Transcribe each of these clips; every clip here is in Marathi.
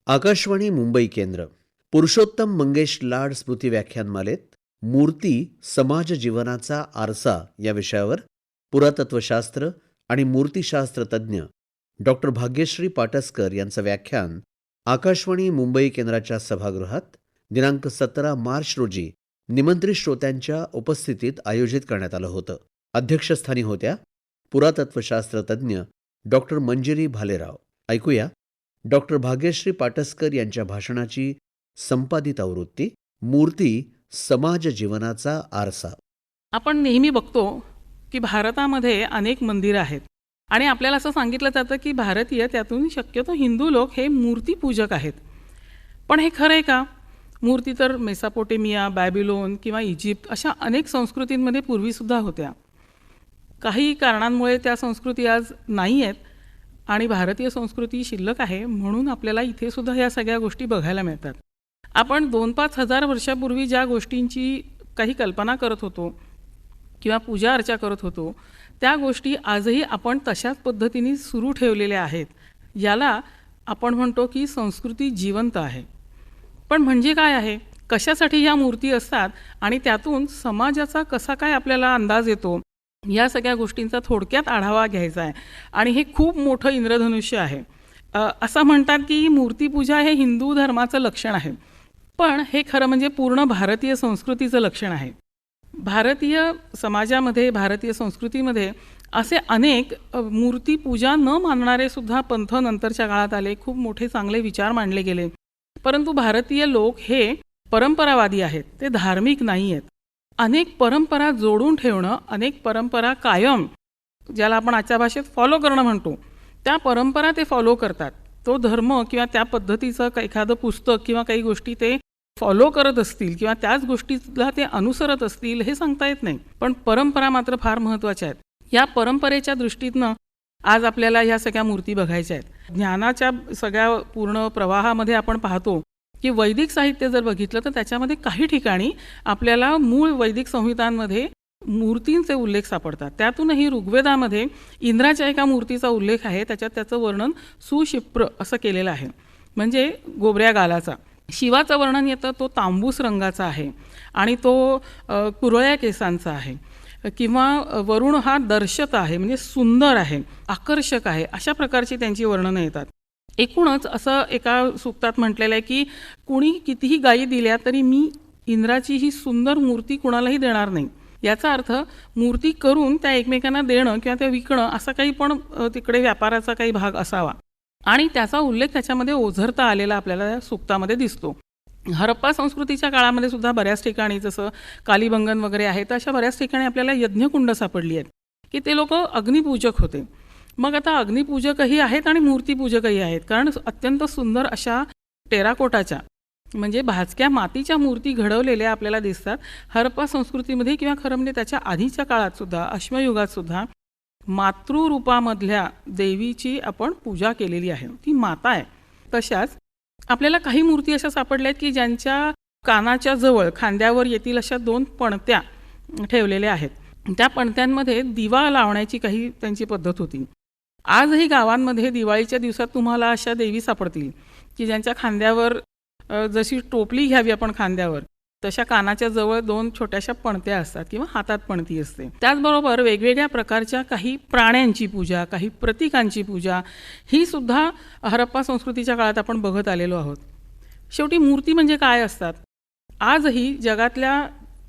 आकाशवाणी मुंबई केंद्र पुरुषोत्तम मंगेश लाड स्मृती व्याख्यानमालेत मूर्ती समाज जीवनाचा आरसा या विषयावर पुरातत्वशास्त्र आणि मूर्तिशास्त्र तज्ज्ञ डॉक्टर भाग्यश्री पाटसकर यांचं व्याख्यान आकाशवाणी मुंबई केंद्राच्या सभागृहात दिनांक 17 मार्च रोजी निमंत्रित श्रोत्यांच्या उपस्थितीत आयोजित करण्यात आलं होतं. अध्यक्षस्थानी होत्या पुरातत्वशास्त्र तज्ज्ञ डॉक्टर मंजिरी भालेराव. ऐकूया डॉक्टर भाग्यश्री पाटसकर यांच्या भाषणाची संपादित आवृत्ती, मूर्ती समाज जीवनाचा आरसा. आपण नेहमी बघतो की भारतामध्ये अनेक मंदिरं आहेत आणि आपल्याला असं सांगितलं जातं की भारतीय, त्यातून शक्यतो हिंदू लोक हे मूर्तीपूजक आहेत. पण हे खरं आहे का? मूर्ती तर मेसोपोटेमिया, बॅबिलोन किंवा इजिप्त अशा अनेक संस्कृतींमध्ये पूर्वीसुद्धा होत्या. काही कारणांमुळे त्या संस्कृती आज नाही आहेत आणि भारतीय संस्कृती शिल्लक आहे, म्हणून आपल्याला इथे सुद्धा या सगळ्या गोष्टी बघायला मिळतात. आपण 2-5 हजार वर्षापूर्वी ज्या गोष्टींची काही कल्पना करत होतो किंवा पूजा अर्चा करत होतो, त्या गोष्टी आजही आपण तशाच पद्धतीने सुरू ठेवलेल्या आहेत. याला आपण म्हणतो की संस्कृती जिवंत आहे. पण म्हणजे काय आहे? कशासाठी ह्या मूर्ती असतात आणि त्यातून समाजाचा कसा काय आपल्याला अंदाज येतो, या सगळ्या गोष्टींचा थोडक्यात आढावा घ्यायचा आहे. आणि हे खूप मोठं इंद्रधनुष्य आहे. असं म्हणतात की मूर्तीपूजा हे हिंदू धर्माचं लक्षण आहे, पण हे खरं म्हणजे पूर्ण भारतीय संस्कृतीचं लक्षण आहे. भारतीय समाजामध्ये, भारतीय संस्कृतीमध्ये असे अनेक मूर्तीपूजा न मानणारे सुद्धा पंथ नंतरच्या काळात आले. खूप मोठे चांगले विचार मांडले गेले. परंतु भारतीय लोक हे परंपरावादी आहेत, ते धार्मिक नाही आहेत. अनेक परंपरा जोडून ठेवणं, अनेक परंपरा कायम, ज्याला आपण आजच्या भाषेत फॉलो करणं म्हणतो, त्या परंपरा ते फॉलो करतात. तो धर्म किंवा त्या पद्धतीचं एखादं पुस्तक किंवा काही गोष्टी ते फॉलो करत असतील किंवा त्याच गोष्टीला ते अनुसरत असतील हे सांगता येत नाही. पण परंपरा मात्र फार महत्त्वाच्या आहेत. या परंपरेच्या दृष्टीतनं आज आपल्याला ह्या सगळ्या मूर्ती बघायच्या आहेत. ज्ञानाच्या सगळ्या पूर्ण प्रवाहामध्ये आपण पाहतो की वैदिक साहित्य जर बघितलं तर त्याच्यामध्ये काही ठिकाणी आपल्याला मूळ वैदिक संहितांमध्ये मूर्तींचे उल्लेख सापडतात. त्यातूनही ऋग्वेदामध्ये इंद्राच्या एका मूर्तीचा उल्लेख आहे. त्याच्यात त्याचं वर्णन सुशिप्र असं केलेलं आहे, म्हणजे गोबऱ्या गालाचा. शिवाचं वर्णन येतं, तो तांबूस रंगाचा आहे आणि तो कुरळ्या केसांचा आहे. किंवा वरुण हा दर्शक आहे, म्हणजे सुंदर आहे, आकर्षक आहे, अशा प्रकारची त्यांची वर्णनं येतात. एकूणच असं एका सूक्तात म्हटलेलं आहे की कुणी कितीही गायी दिल्या तरी मी इंद्राची ही सुंदर मूर्ती कुणालाही देणार नाही. याचा अर्थ मूर्ती करून त्या एकमेकांना देणं किंवा त्या विकणं असा काही पण तिकडे व्यापाराचा काही भाग असावा. आणि त्याचा उल्लेख त्याच्यामध्ये ओझरता आलेला आपल्याला या सूक्तामध्ये दिसतो. हरप्पा संस्कृतीच्या काळामध्ये सुद्धा बऱ्याच ठिकाणी, जसं कालीबंगन वगैरे आहे, तर अशा बऱ्याच ठिकाणी आपल्याला यज्ञकुंड सापडली आहेत की ते लोक अग्निपूजक होते. मग आता अग्निपूजकही आहेत आणि मूर्तीपूजकही आहेत, कारण अत्यंत सुंदर अशा टेराकोटाच्या, म्हणजे भाजक्या मातीच्या मूर्ती घडवलेल्या आपल्याला दिसतात हरप्पा संस्कृतीमध्ये. किंवा खरं म्हणजे त्याच्या आधीच्या काळात सुद्धा, अश्मयुगात सुद्धा मातृरूपामधल्या देवीची आपण पूजा केलेली आहे, ती माता आहे. तशाच आपल्याला काही मूर्ती अशा सापडल्या आहेत की ज्यांच्या कानाच्या जवळ, खांद्यावर येतील अशा 2 पणत्या ठेवलेल्या आहेत. त्या पणत्यांमध्ये दिवा लावण्याची काही त्यांची पद्धत होती. आजही गावांमध्ये दिवाळीच्या दिवसात तुम्हाला अशा देवी सापडतील की ज्यांच्या खांद्यावर, जशी टोपली घ्यावी आपण खांद्यावर, तशा कानाच्या जवळ 2 छोट्याशा पणत्या असतात किंवा हातात पणती असते. त्याचबरोबर वेगवेगळ्या प्रकारच्या काही प्राण्यांची पूजा, काही प्रतीकांची पूजा, ही सुद्धा हरप्पा संस्कृतीच्या काळात आपण बघत आलेलो आहोत. शेवटी मूर्ती म्हणजे काय असतात? आजही जगातल्या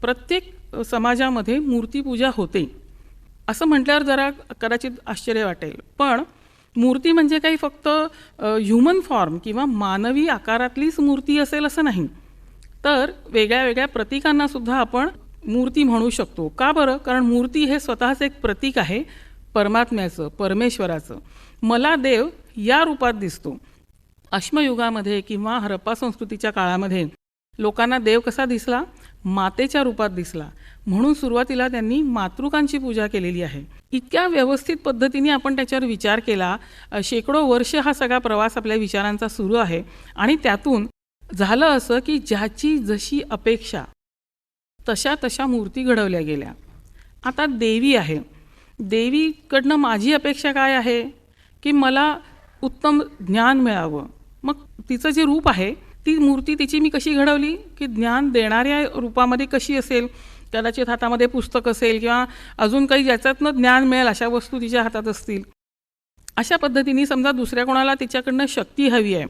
प्रत्येक समाजामध्ये मूर्तीपूजा होते. असं म्हटल्यावर जरा कदाचित आश्चर्य वाटेल, पण मूर्ती म्हणजे काही फक्त ह्युमन फॉर्म किंवा मानवी आकारातलीच मूर्ती असेल असं नाही, तर वेगळ्या वेगळ्या प्रतीकांना सुद्धा आपण मूर्ती म्हणू शकतो. का बरं? कारण मूर्ती हे स्वतःच एक प्रतीक आहे परमात्म्याचं, परमेश्वराचं. मला देव या रूपात दिसतो. अश्मयुगामध्ये किंवा हरप्पा संस्कृतीच्या काळामध्ये लोकांना देव कसा दिसला? मातेच्या रूपात दिसला. म्हणून सुरुवातीला त्यांनी मातृकांची पूजा केलेली आहे. इतक्या व्यवस्थित पद्धतीने आपण त्याच्यावर विचार केला. शेकडो वर्ष हा सगळा प्रवास आपल्या विचारांचा सुरू आहे आणि त्यातून झालं असं की ज्याची जशी अपेक्षा तशा तशा मूर्ती घडवल्या गेल्या. आता देवी आहे, देवीकडनं माझी अपेक्षा काय आहे की मला उत्तम ज्ञान मिळावं, मग तिचं जे रूप आहे ती मूर्ती तिची मी कशी घडवली की ज्ञान देणाऱ्या रूपामध्ये कशी असेल, कदाचित हातामध्ये पुस्तक असेल किंवा अजून काही ज्याच्यातनं ज्ञान मिळेल अशा वस्तू तिच्या हातात असतील. अशा पद्धतीने समजा दुसऱ्या कोणाला तिच्याकडनं शक्ती हवी आहे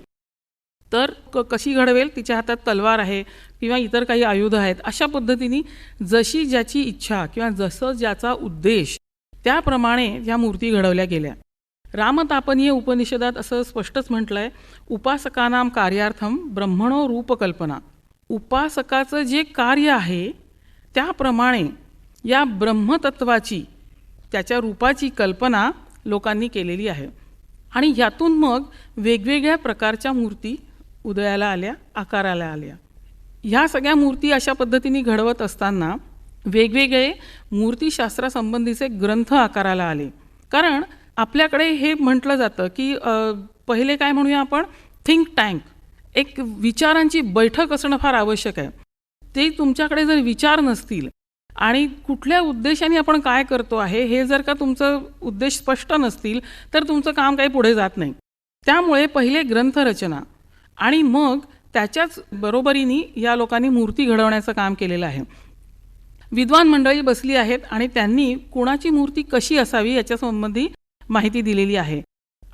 तर कशी घडवेल, तिच्या हातात तलवार आहे किंवा इतर काही आयुध आहेत. अशा पद्धतीने जशी ज्याची इच्छा किंवा जसं ज्याचा उद्देश त्याप्रमाणे या मूर्ती घडवल्या गेल्या. रामतापनीय उपनिषदात असं स्पष्टच म्हटलं आहे, उपासकानाम कार्यार्थम ब्रह्मणो रूपकल्पना. उपासकाचं जे कार्य आहे त्याप्रमाणे या ब्रह्मतत्वाची त्याच्या रूपाची कल्पना लोकांनी केलेली आहे. आणि यातून मग वेगवेगळ्या प्रकारच्या मूर्ती उदयाला आल्या, आकाराला आल्या. ह्या सगळ्या मूर्ती अशा पद्धतीने घडवत असताना वेगवेगळे मूर्तिशास्त्रासंबंधीचे ग्रंथ आकाराला आले. कारण आपल्याकडे हे म्हटलं जातं की पहिले काय म्हणूया आपण, थिंक टँक, एक विचारांची बैठक असणं फार आवश्यक आहे. ते तुमच्याकडे जर विचार नसतील आणि कुठल्या उद्देशाने आपण काय करतो आहे हे जर का तुमचं उद्देश स्पष्ट नसतील तर तुमचं काम काही पुढे जात नाही. त्यामुळे पहिले ग्रंथरचना आणि मग त्याच्याच बरोबरीने या लोकांनी मूर्ती घडवण्याचं काम केलेलं आहे. विद्वान मंडळी बसली आहेत आणि त्यांनी कोणाची मूर्ती कशी असावी याच्यासंबंधी माहिती दिलेली आहे.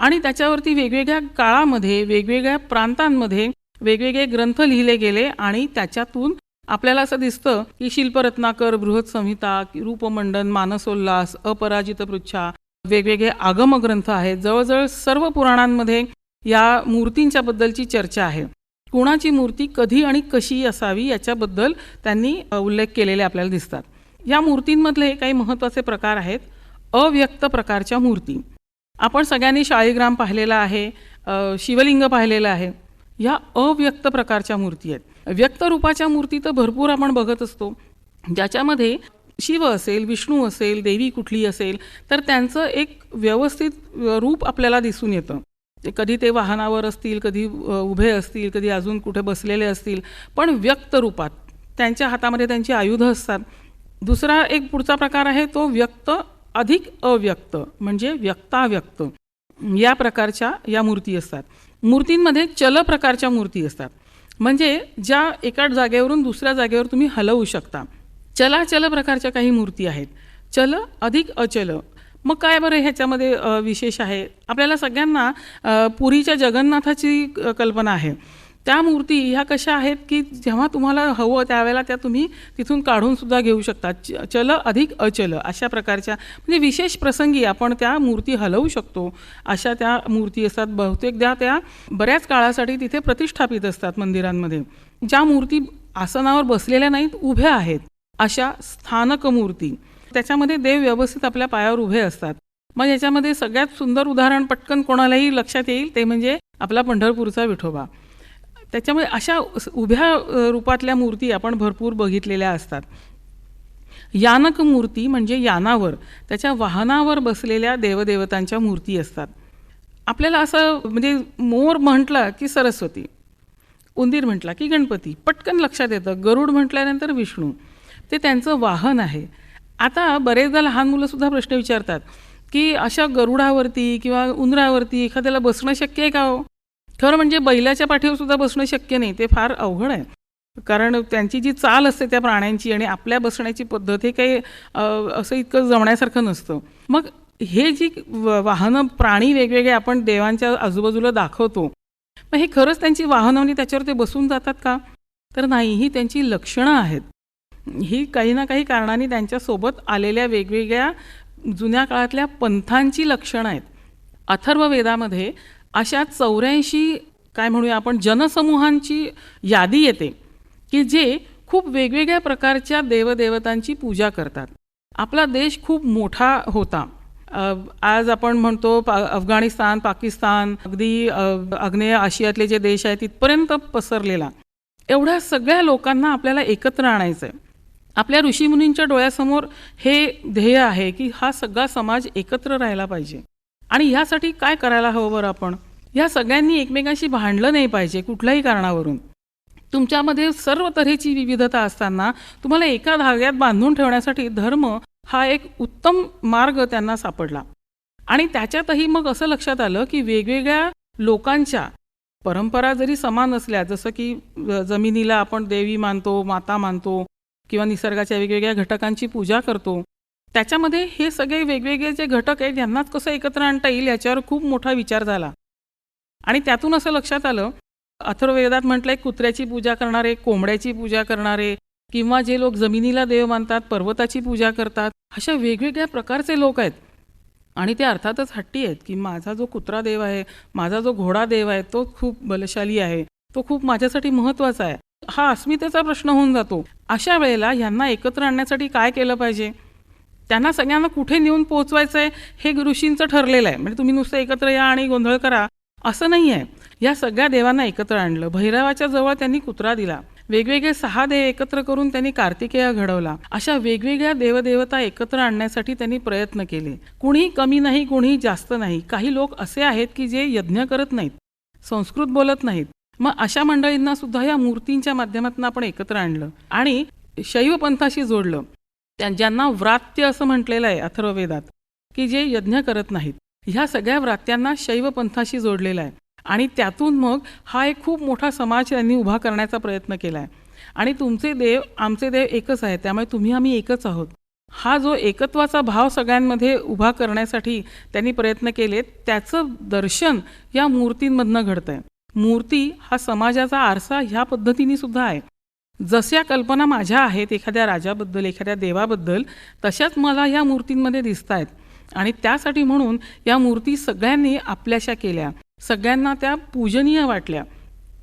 आणि त्याच्यावरती वेगवेगळ्या काळामध्ये वेगवेगळ्या प्रांतांमध्ये वेगवेगळे ग्रंथ लिहिले गेले आणि त्याच्यातून आपल्याला असं दिसतं की शिल्परत्नाकर, बृहत संहिता, रूपमंडन, मानसोल्लास, अपराजित पृच्छा, वेगवेगळे आगमग्रंथ आहेत. जवळजवळ सर्व पुराणांमध्ये या मूर्तींच्या बद्दलची चर्चा आहे. कोणाची मूर्ती कधी आणि कशी असावी याच्याबद्दल त्यांनी उल्लेख केलेले आपल्याला दिसतात. या मूर्तींमधले काही महत्त्वाचे प्रकार आहेत. अव्यक्त प्रकारच्या मूर्ती, आपण सगळ्यांनी शाळीग्राम पाहिलेला आहे, शिवलिंग पाहिलेलं आहे. ह्या अव्यक्त प्रकारच्या मूर्ती आहेत. व्यक्त रूपाच्या मूर्ती तर भरपूर आपण बघत असतो, ज्याच्यामध्ये शिव असेल, विष्णू असेल, देवी कुठली असेल तर त्यांचं एक व्यवस्थित रूप आपल्याला दिसून येतं. कधी ते वाहनावर असतील, कधी उभे असतील, कधी अजून कुठे बसलेले असतील, पण व्यक्त रूपात त्यांच्या हातामध्ये त्यांची आयुधं असतात. दुसरा एक पुढचा प्रकार आहे तो व्यक्त अधिक अव्यक्त, म्हणजे व्यक्ताव्यक्त या प्रकारच्या या मूर्ती असतात. मूर्तींमध्ये चल प्रकारच्या मूर्ती असतात, म्हणजे ज्या एका जागेवरून दुसऱ्या जागेवर तुम्ही हलवू शकता. चलाचल प्रकारच्या काही मूर्ती आहेत. चल अधिक अचल. मग काय बरं ह्याच्यामध्ये विशेष आहे? आपल्याला सगळ्यांना पुरीच्या जगन्नाथाची कल्पना आहे. त्या मूर्ती ह्या कशा आहेत की जेव्हा तुम्हाला हवं त्यावेळेला त्या तुम्ही तिथून काढून सुद्धा घेऊ शकता. चल अधिक अचल अशा प्रकारच्या, म्हणजे विशेष प्रसंगी आपण त्या मूर्ती हलवू शकतो अशा त्या मूर्ती असतात. बहुतेकदा त्या बऱ्याच काळासाठी तिथे प्रतिष्ठापित असतात मंदिरांमध्ये. ज्या मूर्ती आसनावर बसलेल्या नाहीत, उभ्या आहेत, अशा स्थानक मूर्ती. त्याच्यामध्ये देव व्यवस्थित आपल्या पायावर उभे असतात. मग याच्यामध्ये सगळ्यात सुंदर उदाहरण पटकन कोणालाही लक्षात येईल ते म्हणजे आपला पंढरपूरचा विठोबा. त्याच्यामुळे अशा उभ्या रूपातल्या मूर्ती आपण भरपूर बघितलेल्या असतात. यानक मूर्ती म्हणजे यानावर, त्याच्या वाहनावर बसलेल्या देवदेवतांच्या मूर्ती असतात. आपल्याला असं म्हणजे मोर म्हटलं की सरस्वती, उंदीर म्हटला की गणपती पटकन लक्षात येतं. गरुड म्हटल्यानंतर विष्णू, ते त्यांचं वाहन आहे. आता बरेचदा लहान मुलंसुद्धा प्रश्न विचारतात की अशा गरुडावरती किंवा उंदरावरती एखाद्याला बसणं शक्य आहे का हो? खरं म्हणजे बैलाच्या पाठीवर सुद्धा बसणं शक्य नाही, ते फार अवघड आहे. कारण त्यांची जी चाल असते त्या प्राण्यांची आणि आपल्या बसण्याची पद्धत हे काही असं इतकं जमण्यासारखं नसतं. मग हे जी वाहनं प्राणी वेगवेगळे आपण देवांच्या आजूबाजूला दाखवतो, मग हे खरंच त्यांची वाहनं आणि त्याच्यावर ते बसून जातात का? तर नाही, ही त्यांची लक्षणं आहेत. ही काही ना काही कारणाने त्यांच्यासोबत आलेल्या वेगवेगळ्या जुन्या काळातल्या पंथांची लक्षणं आहेत. अथर्ववेदामध्ये अशा 84 काय म्हणूया आपण जनसमूहांची यादी येते की जे खूप वेगवेगळ्या प्रकारच्या देवदेवतांची पूजा करतात. आपला देश खूप मोठा होता. आज आपण म्हणतो अफगाणिस्तान, पाकिस्तान, अगदी आग्नेय आशियातले जे देश आहेत तिथपर्यंत पसरलेला. एवढ्या सगळ्या लोकांना आपल्याला एकत्र आणायचं आहे. आपल्या ऋषीमुनींच्या डोळ्यासमोर हे ध्येय आहे की हा सगळा समाज एकत्र राहायला पाहिजे. आणि ह्यासाठी काय करायला हवं बरं? आपण ह्या सगळ्यांनी एकमेकांशी भांडलं नाही पाहिजे कुठल्याही कारणावरून. तुमच्यामध्ये सर्व तऱ्हेची विविधता असताना तुम्हाला एका धाग्यात बांधून ठेवण्यासाठी धर्म हा एक उत्तम मार्ग त्यांना सापडला. आणि त्याच्यातही मग असं लक्षात आलं की वेगवेगळ्या लोकांच्या परंपरा जरी समान असल्या, जसं की जमिनीला आपण देवी मानतो, माता मानतो किंवा निसर्गाच्या वेगवेगळ्या घटकांची पूजा करतो, त्याच्यामध्ये हे सगळे वेगवेगळे जे घटक आहेत यांनाच कसं एकत्र आणता येईल याच्यावर खूप मोठा विचार झाला. आणि त्यातून असं लक्षात आलं, अथर्ववेदात म्हटलंय कुत्र्याची पूजा करणारे, कोंबड्याची पूजा करणारे, किंवा जे लोक जमिनीला देव मानतात, पर्वताची पूजा करतात, अशा वेगवेगळ्या प्रकारचे लोक आहेत. आणि ते अर्थातच हट्टी आहेत की माझा जो कुत्रा देव आहे, माझा जो घोडा देव आहे, तो खूप बलशाली आहे, तो खूप माझ्यासाठी महत्त्वाचा आहे. हा अस्मितेचा प्रश्न होऊन जातो. अशा वेळेला ह्यांना एकत्र आणण्यासाठी काय केलं पाहिजे, त्यांना सगळ्यांना कुठे नेऊन पोहोचवायचं आहे हे ऋषींचं ठरलेलं आहे. म्हणजे तुम्ही नुसतं एकत्र या आणि गोंधळ करा असं नाही आहे. या सगळ्या देवांना एकत्र आणलं. भैरवाच्या जवळ त्यांनी कुत्रा दिला. वेगवेगळे 6 देव एकत्र करून त्यांनी कार्तिकेय घडवला. अशा वेगवेगळ्या देवदेवता एकत्र आणण्यासाठी त्यांनी प्रयत्न केले. कुणी कमी नाही, कुणी जास्त नाही. काही लोक असे आहेत की जे यज्ञ करत नाहीत, संस्कृत बोलत नाहीत. मग अशा मंडळींना सुद्धा या मूर्तींच्या माध्यमातून आपण एकत्र आणलं आणि शैव पंथाशी जोडलं. ज्यांना व्रात्य असं म्हटलेलं आहे अथर्ववेदात, की जे यज्ञ करत नाहीत. ह्या सगळ्या व्रात्यांना शैव पंथाशी जोडलेला आहे. आणि त्यातून मग हा एक खूप मोठा समाज त्यांनी उभा करण्याचा प्रयत्न केला आहे. आणि तुमचे देव आमचे देव एकच आहे, त्यामुळे तुम्ही आम्ही एकच आहोत, हा जो एकत्वाचा भाव सगळ्यांमध्ये उभा करण्यासाठी त्यांनी प्रयत्न केलेत, त्याचं दर्शन या मूर्तींमधनं घडतं आहे. मूर्ती हा समाजाचा आरसा ह्या पद्धतीने सुद्धा आहे. जशा कल्पना माझ्या आहेत एखाद्या राजाबद्दल, एखाद्या देवाबद्दल, तशाच मला ह्या मूर्तींमध्ये दिसत आहेत. आणि त्यासाठी म्हणून या मूर्ती सगळ्यांनी आपल्याशा केल्या, सगळ्यांना त्या पूजनीय वाटल्या.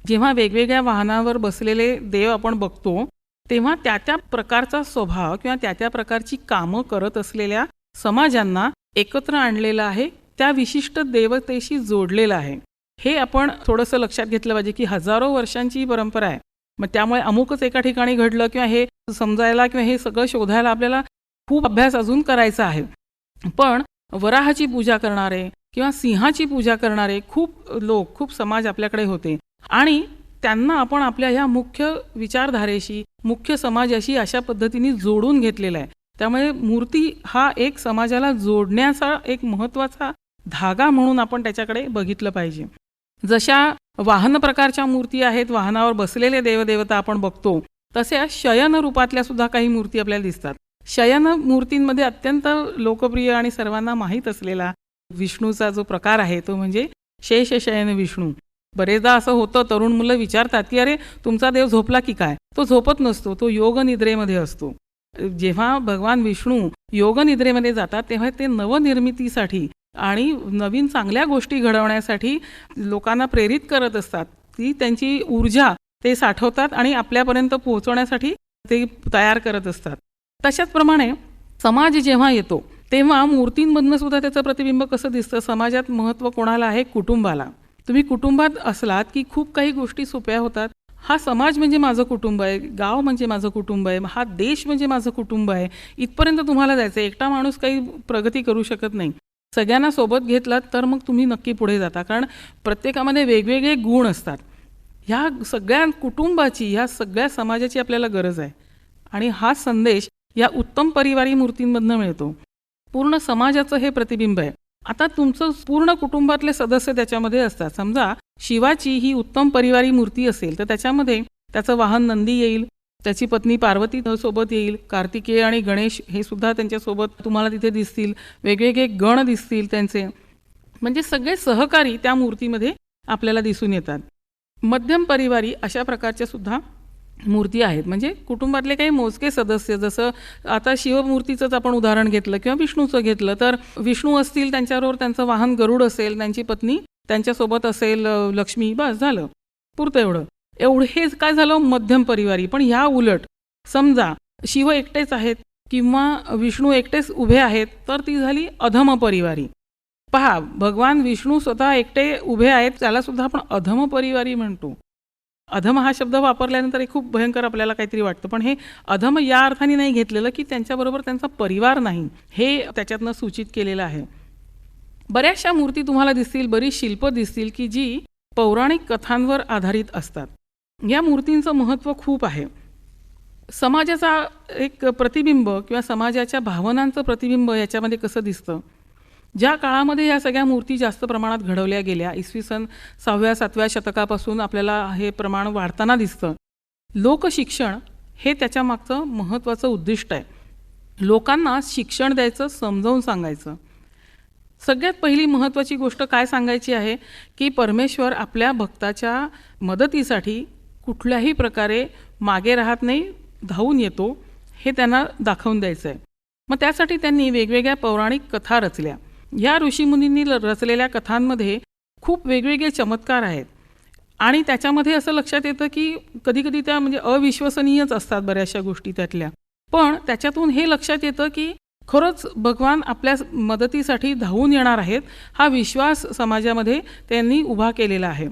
जेव्हा वेगवेगळ्या वाहनावर बसलेले देव आपण बघतो, तेव्हा त्या त्या प्रकारचा स्वभाव किंवा त्या त्या प्रकारची कामं करत असलेल्या समाजांना एकत्र आणलेलं आहे, त्या विशिष्ट देवतेशी जोडलेलं आहे. हे आपण थोडंसं लक्षात घेतलं पाहिजे की हजारो वर्षांची ही परंपरा आहे. मग त्यामुळे अमुकच एका ठिकाणी घडलं किंवा हे समजायला किंवा हे सगळं शोधायला आपल्याला खूप अभ्यास अजून करायचा आहे. पण वराहाची पूजा करणारे किंवा सिंहाची पूजा करणारे खूप लोक, खूप समाज आपल्याकडे होते आणि त्यांना आपण आपल्या ह्या मुख्य विचारधारेशी, मुख्य समाजाशी अशा पद्धतीने जोडून घेतलेला आहे. त्यामुळे मूर्ती हा एक समाजाला जोडण्याचा एक महत्त्वाचा धागा म्हणून आपण त्याच्याकडे बघितलं पाहिजे. जशा वाहन प्रकारच्या मूर्ती आहेत, वाहनावर बसलेले देवदेवता आपण बघतो, तशा शयन रूपातल्या सुद्धा काही मूर्ती आपल्याला दिसतात. शयन मूर्तींमध्ये अत्यंत लोकप्रिय आणि सर्वांना माहीत असलेला विष्णूचा जो प्रकार आहे तो म्हणजे शेषशयन विष्णू. बरेचदा असं होतं, तरुण मुलं विचारतात की अरे तुमचा देव झोपला की काय. तो झोपत नसतो, तो योगनिद्रेमध्ये असतो. जेव्हा भगवान विष्णू योगनिद्रेमध्ये जातात तेव्हा ते नवनिर्मितीसाठी आणि नवीन चांगल्या गोष्टी घडवण्यासाठी लोकांना प्रेरित करत असतात. ती त्यांची ऊर्जा ते साठवतात आणि आपल्यापर्यंत पोहोचवण्यासाठी ते तयार करत असतात. तशाच प्रमाणे समाज जेव्हा येतो तेव्हा मूर्तींमधनं सुद्धा त्याचं प्रतिबिंब कसं दिसतं. समाजात महत्त्व कोणाला आहे? कुटुंबाला. तुम्ही कुटुंबात असलात की खूप काही गोष्टी सोप्या होतात. हा समाज म्हणजे माझं कुटुंब आहे, गाव म्हणजे माझं कुटुंब आहे, हा देश म्हणजे माझं कुटुंब आहे, इथपर्यंत तुम्हाला जायचं. एकटा माणूस काही प्रगती करू शकत नाही. सगळ्यांना सोबत घेतलात तर मग तुम्ही नक्की पुढे जाता, कारण प्रत्येकामध्ये वेगवेगळे गुण असतात. ह्या सगळ्या कुटुंबाची, ह्या सगळ्या समाजाची आपल्याला गरज आहे. आणि हा संदेश या उत्तम परिवारी मूर्तींमधनं मिळतो. पूर्ण समाजाचं हे प्रतिबिंब आहे. आता तुमचं पूर्ण कुटुंबातले सदस्य त्याच्यामध्ये असतात. समजा शिवाची ही उत्तम परिवारी मूर्ती असेल तर त्याच्यामध्ये त्याचं वाहन नंदी येईल, त्याची पत्नी पार्वती सोबत येईल, कार्तिकेय आणि गणेश हे सुद्धा त्यांच्यासोबत तुम्हाला तिथे दिसतील, वेगवेगळे गण दिसतील त्यांचे. म्हणजे सगळे सहकारी त्या मूर्तीमध्ये आपल्याला दिसून येतात. मध्यम परिवारी अशा प्रकारच्या सुद्धा मूर्ती आहेत. म्हणजे कुटुंबातले काही मोजके सदस्य, जसं आता शिवमूर्तीचंच आपण उदाहरण घेतलं किंवा विष्णूचं घेतलं तर विष्णू असतील, त्यांच्याबरोबर त्यांचं वाहन गरुड असेल, त्यांची पत्नी त्यांच्यासोबत असेल लक्ष्मी, बस झालं, पुरतं एवढं. हे काय झालं मध्यम परिवारी. पण ह्या उलट समजा शिव एकटेच आहेत किंवा विष्णू एकटेच उभे आहेत तर ती झाली अधम परिवारी. पहा, भगवान विष्णू स्वतः एकटे उभे आहेत, त्याला सुद्धा आपण अधम परिवारी म्हणतो. अधम हा शब्द वापरल्यानंतर खूप भयंकर आपल्याला काहीतरी वाटतं, पण हे अधम या अर्थाने नाही घेतलेलं की त्यांच्याबरोबर त्यांचा परिवार नाही, हे त्याच्यातनं सूचित केलेलं आहे. बऱ्याचशा मूर्ती तुम्हाला दिसतील, बरीच शिल्प दिसतील की जी पौराणिक कथांवर आधारित असतात. या मूर्तींचं महत्त्व खूप आहे. समाजाचा एक प्रतिबिंब किंवा समाजाच्या भावनांचं प्रतिबिंब याच्यामध्ये कसं दिसतं. ज्या काळामध्ये या सगळ्या मूर्ती जास्त प्रमाणात घडवल्या गेल्या, इसवी सन 6व्या-7व्या शतकापासून आपल्याला हे प्रमाण वाढताना दिसतं. लोकशिक्षण हे त्याच्या मागचं महत्त्वाचं उद्दिष्ट आहे. लोकांना शिक्षण द्यायचं, समजावून सांगायचं. सगळ्यात पहिली महत्त्वाची गोष्ट काय सांगायची आहे की परमेश्वर आपल्या भक्ताच्या मदतीसाठी कुठल्याही प्रकारे मागे राहत नाही, धावून येतो, हे त्यांना दाखवून द्यायचं आहे. मग त्यासाठी त्यांनी वेगवेगळ्या पौराणिक कथा रचल्या. या ऋषीमुनींनी रचलेल्या कथांमध्ये खूप वेगवेगळे चमत्कार आहेत आणि त्याच्यामध्ये असं लक्षात येतं की कधीकधी त्या म्हणजे अविश्वसनीयच असतात बऱ्याचशा गोष्टी त्यातल्या. पण त्याच्यातून हे लक्षात येतं की खरंच भगवान आपल्या मदतीसाठी धावून येणार आहेत, हा विश्वास समाजामध्ये त्यांनी उभा केलेला आहे.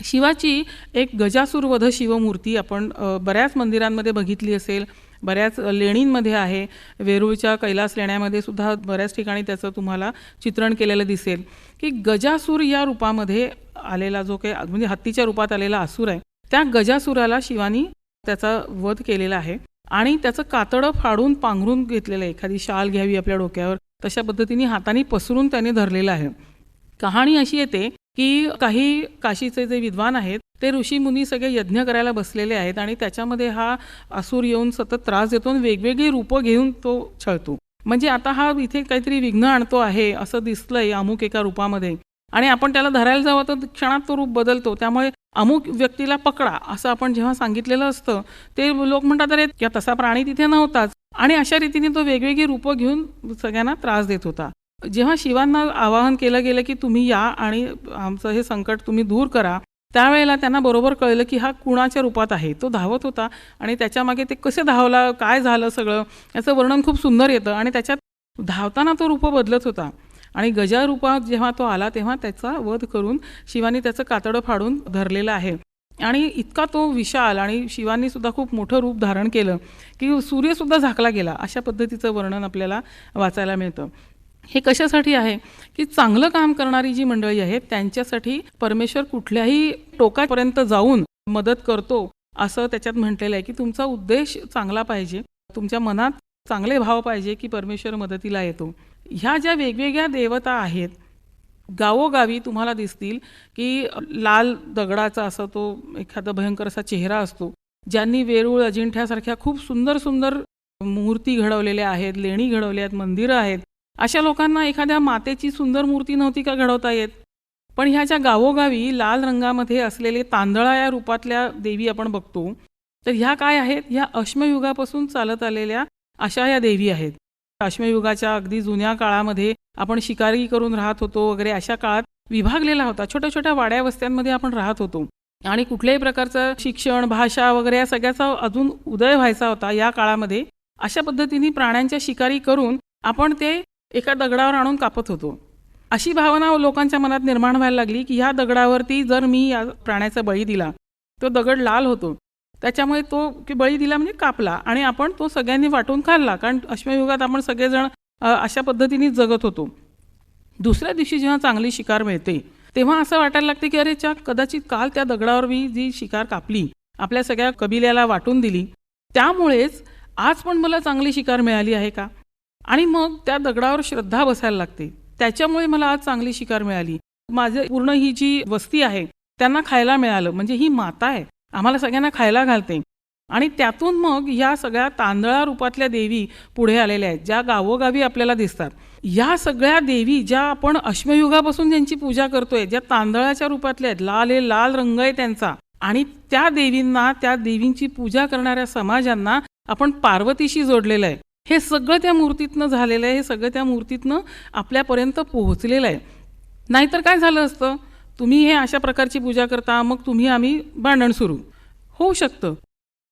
शिवाची एक गजासूरवध शिवमूर्ती आपण बऱ्याच मंदिरांमध्ये बघितली असेल, बऱ्याच लेणींमध्ये आहे. वेरूळच्या कैलास लेण्यामध्ये सुद्धा बऱ्याच ठिकाणी त्याचं तुम्हाला चित्रण केलेलं दिसेल की गजासूर या रूपामध्ये आलेला जो काही म्हणजे हत्तीच्या रूपात आलेला असुर आहे, त्या गजासुराला शिवानी त्याचा वध केलेला आहे आणि त्याचं कातडं फाडून पांघरून घेतलेलं आहे. एखादी शाल घ्यावी आपल्या डोक्यावर तशा पद्धतीने हाताने पसरून त्याने धरलेलं आहे. कहाणी अशी येते की काही काशीचे जे विद्वान आहेत ते ऋषी मुनी सगळे यज्ञ करायला बसलेले आहेत आणि त्याच्यामध्ये हा असुर येऊन सतत त्रास देतो आणि वेगवेगळी रूपं घेऊन तो छळतो. म्हणजे आता हा इथे काहीतरी विघ्न आणतो आहे असं दिसलंय अमुक एका रूपामध्ये आणि आपण त्याला धरायला जावं तर क्षणात तो रूप बदलतो. त्यामुळे अमुक व्यक्तीला पकडा असं आपण जेव्हा सांगितलेलं असतं ते लोक म्हणतात अरे या तसा प्राणी तिथे नव्हताच आणि अशा रीतीने तो वेगवेगळी रूपं घेऊन सगळ्यांना त्रास देत होता. जेव्हा शिवांना आवाहन केलं गेलं की तुम्ही या आणि आमचं हे संकट तुम्ही दूर करा, त्यावेळेला त्यांना बरोबर कळलं की हा कुणाच्या रूपात आहे. तो धावत होता आणि त्याच्यामागे ते कसे धावला, काय झालं सगळं याचं वर्णन खूप सुंदर येतं आणि त्याच्यात धावताना तो रूप बदलत होता आणि गजा रूपात जेव्हा तो आला तेव्हा त्याचा वध करून शिवानी त्याचं कातडं फाडून धरलेलं आहे आणि इतका तो विशाल आणि शिवांनी सुद्धा खूप मोठं रूप धारण केलं की सूर्यसुद्धा झाकला गेला. अशा पद्धतीचं वर्णन आपल्याला वाचायला मिळतं. हे कशासाठी आहे की चांगलं काम करणारी जी मंडळी आहेत त्यांच्यासाठी परमेश्वर कुठल्याही टोकापर्यंत जाऊन मदत करतो असं त्याच्यात म्हटलेलं आहे की तुमचा उद्देश चांगला पाहिजे, तुमच्या मनात चांगले भाव पाहिजे की परमेश्वर मदतीला येतो. ह्या ज्या वेगवेगळ्या देवता आहेत गावोगावी तुम्हाला दिसतील की लाल दगडाचा असा तो एखादा भयंकर असा चेहरा असतो. ज्यांनी वेरूळ अजिंठ्यासारख्या खूप सुंदर सुंदर मूर्ती घडवलेल्या आहेत, लेणी घडवल्या आहेत, मंदिरं आहेत, अशा लोकांना एखाद्या मातेची सुंदर मूर्ती नव्हती का घडवता येत. पण ह्या ज्या गावोगावी लाल रंगामध्ये असलेले तांदळा या रूपातल्या देवी आपण बघतो तर ह्या काय आहेत, ह्या अश्मयुगापासून चालत आलेल्या अशा या देवी आहेत. अश्मयुगाच्या अगदी जुन्या काळामध्ये आपण शिकारी करून राहत होतो वगैरे, अशा काळात विभागलेला होता. छोट्या छोट्या वाड्या वस्त्यांमध्ये आपण राहत होतो आणि कुठल्याही प्रकारचं शिक्षण, भाषा वगैरे या सगळ्याचा अजून उदय व्हायचा होता या काळामध्ये. अशा पद्धतीने प्राण्यांच्या शिकारी करून आपण ते एका दगडावर आणून कापत होतो. अशी भावना लोकांच्या मनात निर्माण व्हायला लागली की ह्या दगडावरती जर मी या प्राण्याचा बळी दिला तो दगड लाल होतो, त्याच्यामुळे तो की बळी दिला म्हणजे कापला आणि आपण तो सगळ्यांनी वाटून खाल्ला. कारण अश्मयुगात आपण सगळेजण अशा पद्धतीने जगत होतो. दुसऱ्या दिवशी जेव्हा चांगली शिकार मिळते तेव्हा असं वाटायला लागते की अरे कदाचित काल त्या दगडावर मी जी शिकार कापली, आपल्या सगळ्या कबिल्याला वाटून दिली, त्यामुळेच आज पण मला चांगली शिकार मिळाली आहे का. आणि मग त्या दगडावर श्रद्धा बसायला लागते, त्याच्यामुळे मला आज चांगली शिकार मिळाली. माझे पूर्ण ही जी वस्ती आहे त्यांना खायला मिळालं, म्हणजे ही माता आहे, आम्हाला सगळ्यांना खायला घालते. आणि त्यातून मग या सगळ्या तांदळा रूपातल्या देवी पुढे आलेल्या आहेत ज्या गावोगावी आपल्याला दिसतात. या सगळ्या देवी ज्या आपण अश्मयुगापासून ज्यांची पूजा करतोय, ज्या तांदळाच्या रूपातल्या आहेत, लाल रंग आहे त्यांचा, आणि त्या देवींना, त्या देवींची पूजा करणाऱ्या समाजांना आपण पार्वतीशी जोडलेलं आहे. हे सगळं त्या मूर्तीतनं झालेलं आहे, हे सगळं त्या मूर्तीतनं आपल्यापर्यंत पोहोचलेलं आहे. नाहीतर काय झालं असतं, तुम्ही हे अशा प्रकारची पूजा करता, मग तुम्ही आम्ही भांडण सुरू होऊ शकतं.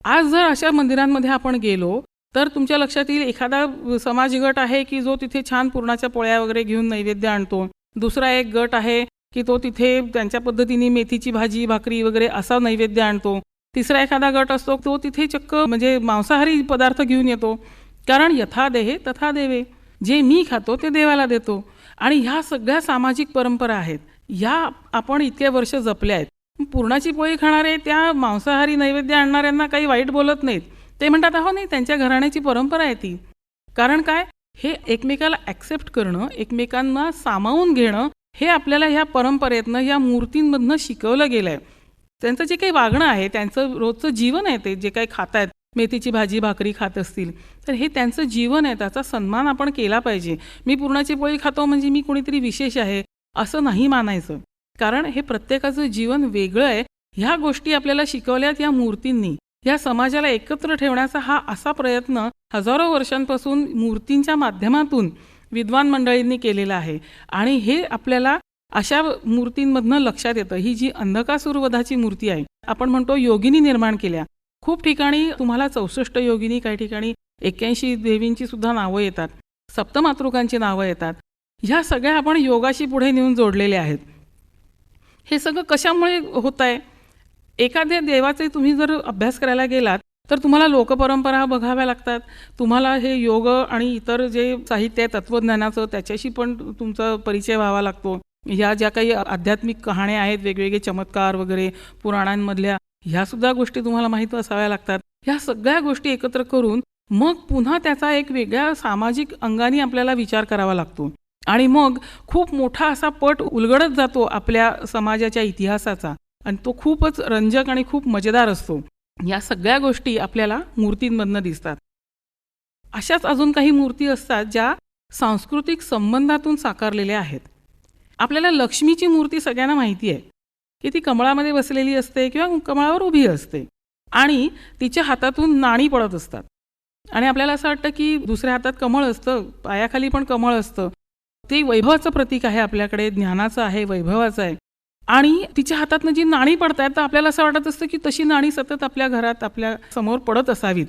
आज जर अशा मंदिरांमध्ये आपण गेलो तर तुमच्या लक्षात येईल एखादा समाज गट आहे की जो तिथे छान पुरणाच्या पोळ्या वगैरे घेऊन नैवेद्य आणतो. दुसरा एक गट आहे की तो तिथे त्यांच्या पद्धतीने मेथीची भाजी, भाकरी वगैरे असा नैवेद्य आणतो. तिसरा एखादा गट असतो तो तिथे चक्क म्हणजे मांसाहारी पदार्थ घेऊन येतो. कारण यथा देहे तथा देवे, जे मी खातो ते देवाला देतो. आणि ह्या सगळ्या सामाजिक परंपरा आहेत, ह्या आपण इतके वर्ष जपल्या आहेत. पुरणाची पोळी खाणारे त्या मांसाहारी नैवेद्य आणणाऱ्यांना काही वाईट बोलत नाहीत. ते म्हणतात अहो नाही, त्यांच्या घराण्याची परंपरा आहे ती. कारण काय, हे एकमेकाला ॲक्सेप्ट करणं, एकमेकांना सामावून घेणं, हे आपल्याला ह्या परंपरेतनं, ह्या मूर्तींमधनं शिकवलं गेलं आहे. त्यांचं जे काही वागणं आहे, त्यांचं रोजचं जीवन आहे, ते जे काही खात आहेत, मेथीची भाजी भाकरी खात असतील, तर हे त्यांचं जीवन आहे, त्याचा सन्मान आपण केला पाहिजे. मी पुरणाची पोळी खातो म्हणजे मी कोणीतरी विशेष आहे असं नाही मानायचं, कारण हे प्रत्येकाचं जीवन वेगळं आहे. ह्या गोष्टी आपल्याला शिकवल्यात या मूर्तींनी. या समाजाला एकत्र ठेवण्याचा हा असा प्रयत्न हजारो वर्षांपासून मूर्तींच्या माध्यमातून विद्वान मंडळींनी केलेला आहे. आणि हे आपल्याला अशा मूर्तींमधनं लक्षात येतं. ही जी अंधकासुरवधाची मूर्ती आहे, आपण म्हणतो योगिनी निर्माण केल्या. खूप ठिकाणी तुम्हाला 64 योगिनी, काही ठिकाणी 81 देवींची सुद्धा नावं येतात, सप्तमातृकांची नावं येतात. ह्या सगळ्या आपण योगाशी पुढे नेऊन जोडलेले आहेत. हे सगळं कशामुळे होत आहे? एखाद्या देवाचे तुम्ही जर अभ्यास करायला गेलात तर तुम्हाला लोकपरंपरा बघाव्या लागतात. तुम्हाला हे योग आणि इतर जे साहित्य आहे तत्त्वज्ञानाचं, त्याच्याशी पण तुमचा परिचय व्हावा लागतो. ह्या ज्या काही आध्यात्मिक कहाण्या आहेत, वेगवेगळे चमत्कार वगैरे पुराणांमधल्या, ह्यासुद्धा गोष्टी तुम्हाला माहीत असाव्या लागतात. ह्या सगळ्या गोष्टी एकत्र करून मग पुन्हा त्याचा एक वेगळ्या सामाजिक अंगाने आपल्याला विचार करावा लागतो. आणि मग खूप मोठा असा पट उलगडत जातो आपल्या समाजाच्या इतिहासाचा, आणि तो खूपच रंजक आणि खूप मजेदार असतो. या सगळ्या गोष्टी आपल्याला मूर्तींमधनं दिसतात. अशाच अजून काही मूर्ती असतात ज्या सांस्कृतिक संबंधातून साकारलेल्या आहेत. आपल्याला लक्ष्मीची मूर्ती सगळ्यांना माहिती आहे की ती कमळामध्ये बसलेली असते किंवा कमळावर उभी असते आणि तिच्या हातातून नाणी पडत असतात. आणि आपल्याला असं वाटतं की दुसऱ्या हातात कमळ असतं, पायाखाली पण कमळ असतं. ते वैभवाचं प्रतीक आहे, आपल्याकडे ज्ञानाचं आहे, वैभवाचं आहे. आणि तिच्या हातातनं जी नाणी पडतात तर आपल्याला असं वाटत असतं की तशी नाणी सतत आपल्या घरात आपल्या समोर पडत असावीत.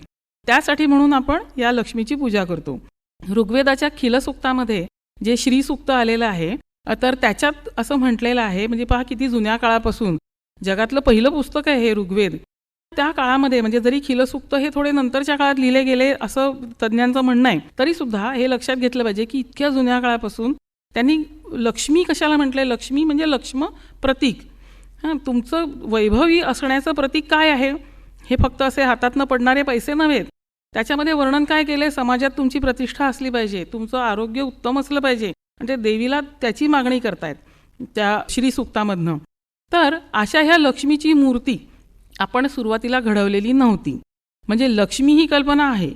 त्यासाठी म्हणून आपण या लक्ष्मीची पूजा करतो. ऋग्वेदाच्या खिलसूक्तामध्ये जे श्रीसूक्त आलेलं आहे, तर त्याच्यात असं म्हटलेलं आहे, म्हणजे पहा किती जुन्या काळापासून जगातलं पहिलं पुस्तक आहे हे ऋग्वेद. त्या काळामध्ये म्हणजे जरी खिलसूक्त हे थोडे नंतरच्या काळात लिहिले गेले असं तज्ज्ञांचं म्हणणं आहे, तरीसुद्धा हे लक्षात घेतलं पाहिजे की इतक्या जुन्या काळापासून त्यांनी लक्ष्मी कशाला म्हटलंय? लक्ष्मी म्हणजे लक्ष्म प्रतीक. तुमचं वैभवी असण्याचं प्रतीक काय आहे? हे फक्त असे हातातनं पडणारे पैसे नव्हेत. त्याच्यामध्ये वर्णन काय केलंय? समाजात तुमची प्रतिष्ठा असली पाहिजे, तुमचं आरोग्य उत्तम असलं पाहिजे, आणि ते देवीला त्याची मागणी करतायत त्या श्रीसूक्तामधनं. तर अशा ह्या लक्ष्मीची मूर्ती आपण सुरुवातीला घडवलेली नव्हती. म्हणजे लक्ष्मी ही कल्पना आहे.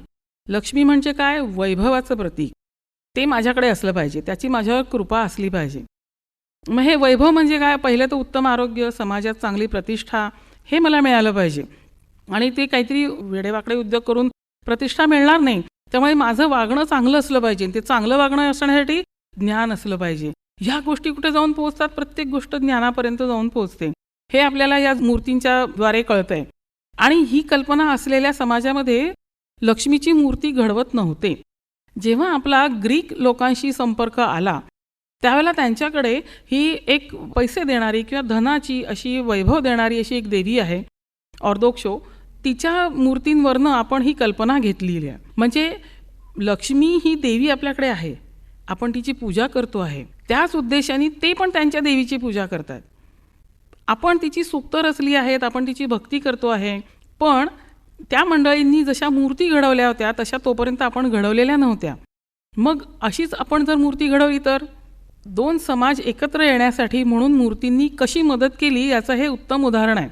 लक्ष्मी म्हणजे काय? वैभवाचं प्रतीक. ते माझ्याकडे असलं पाहिजे, त्याची माझ्यावर कृपा असली पाहिजे. मग हे वैभव म्हणजे काय? पहिलं तर उत्तम आरोग्य, समाजात चांगली प्रतिष्ठा, हे मला मिळालं पाहिजे. आणि ते काहीतरी वेडेवाकडे उद्योग करून प्रतिष्ठा मिळणार नाही. त्यामुळे माझं वागणं चांगलं असलं पाहिजे. ते चांगलं वागणं असण्यासाठी ज्ञान असलं पाहिजे. ह्या गोष्टी कुठे जाऊन पोहोचतात? प्रत्येक गोष्ट ज्ञानापर्यंत जाऊन पोहोचते. हे आपल्याला या मूर्तींच्या द्वारे कळतंय. आणि ही कल्पना असलेल्या समाजामध्ये लक्ष्मीची मूर्ती घडवत नव्हते. जेव्हा आपला ग्रीक लोकांशी संपर्क आला त्यावेळेला त्यांच्याकडे ही एक पैसे देणारी किंवा धनाची अशी वैभव देणारी अशी एक देवी आहे, ऑर्दोक्सो. तिच्या मूर्तींवरनं आपण ही कल्पना घेतलेली आहे. म्हणजे लक्ष्मी ही देवी आपल्याकडे आहे, आपण तिची पूजा करतो आहे. त्याच उद्देशाने ते पण त्यांच्या देवीची पूजा करतात. आपण तिची सूक्त रचली आहेत, आपण तिची भक्ती करतो आहे. पण त्या मंडळींनी जशा मूर्ती घडवल्या होत्या तशा तोपर्यंत आपण घडवलेल्या नव्हत्या. मग अशीच आपण जर मूर्ती घडवली तर दोन समाज एकत्र येण्यासाठी म्हणून मूर्तींनी कशी मदत केली याचं हे उत्तम उदाहरण आहे.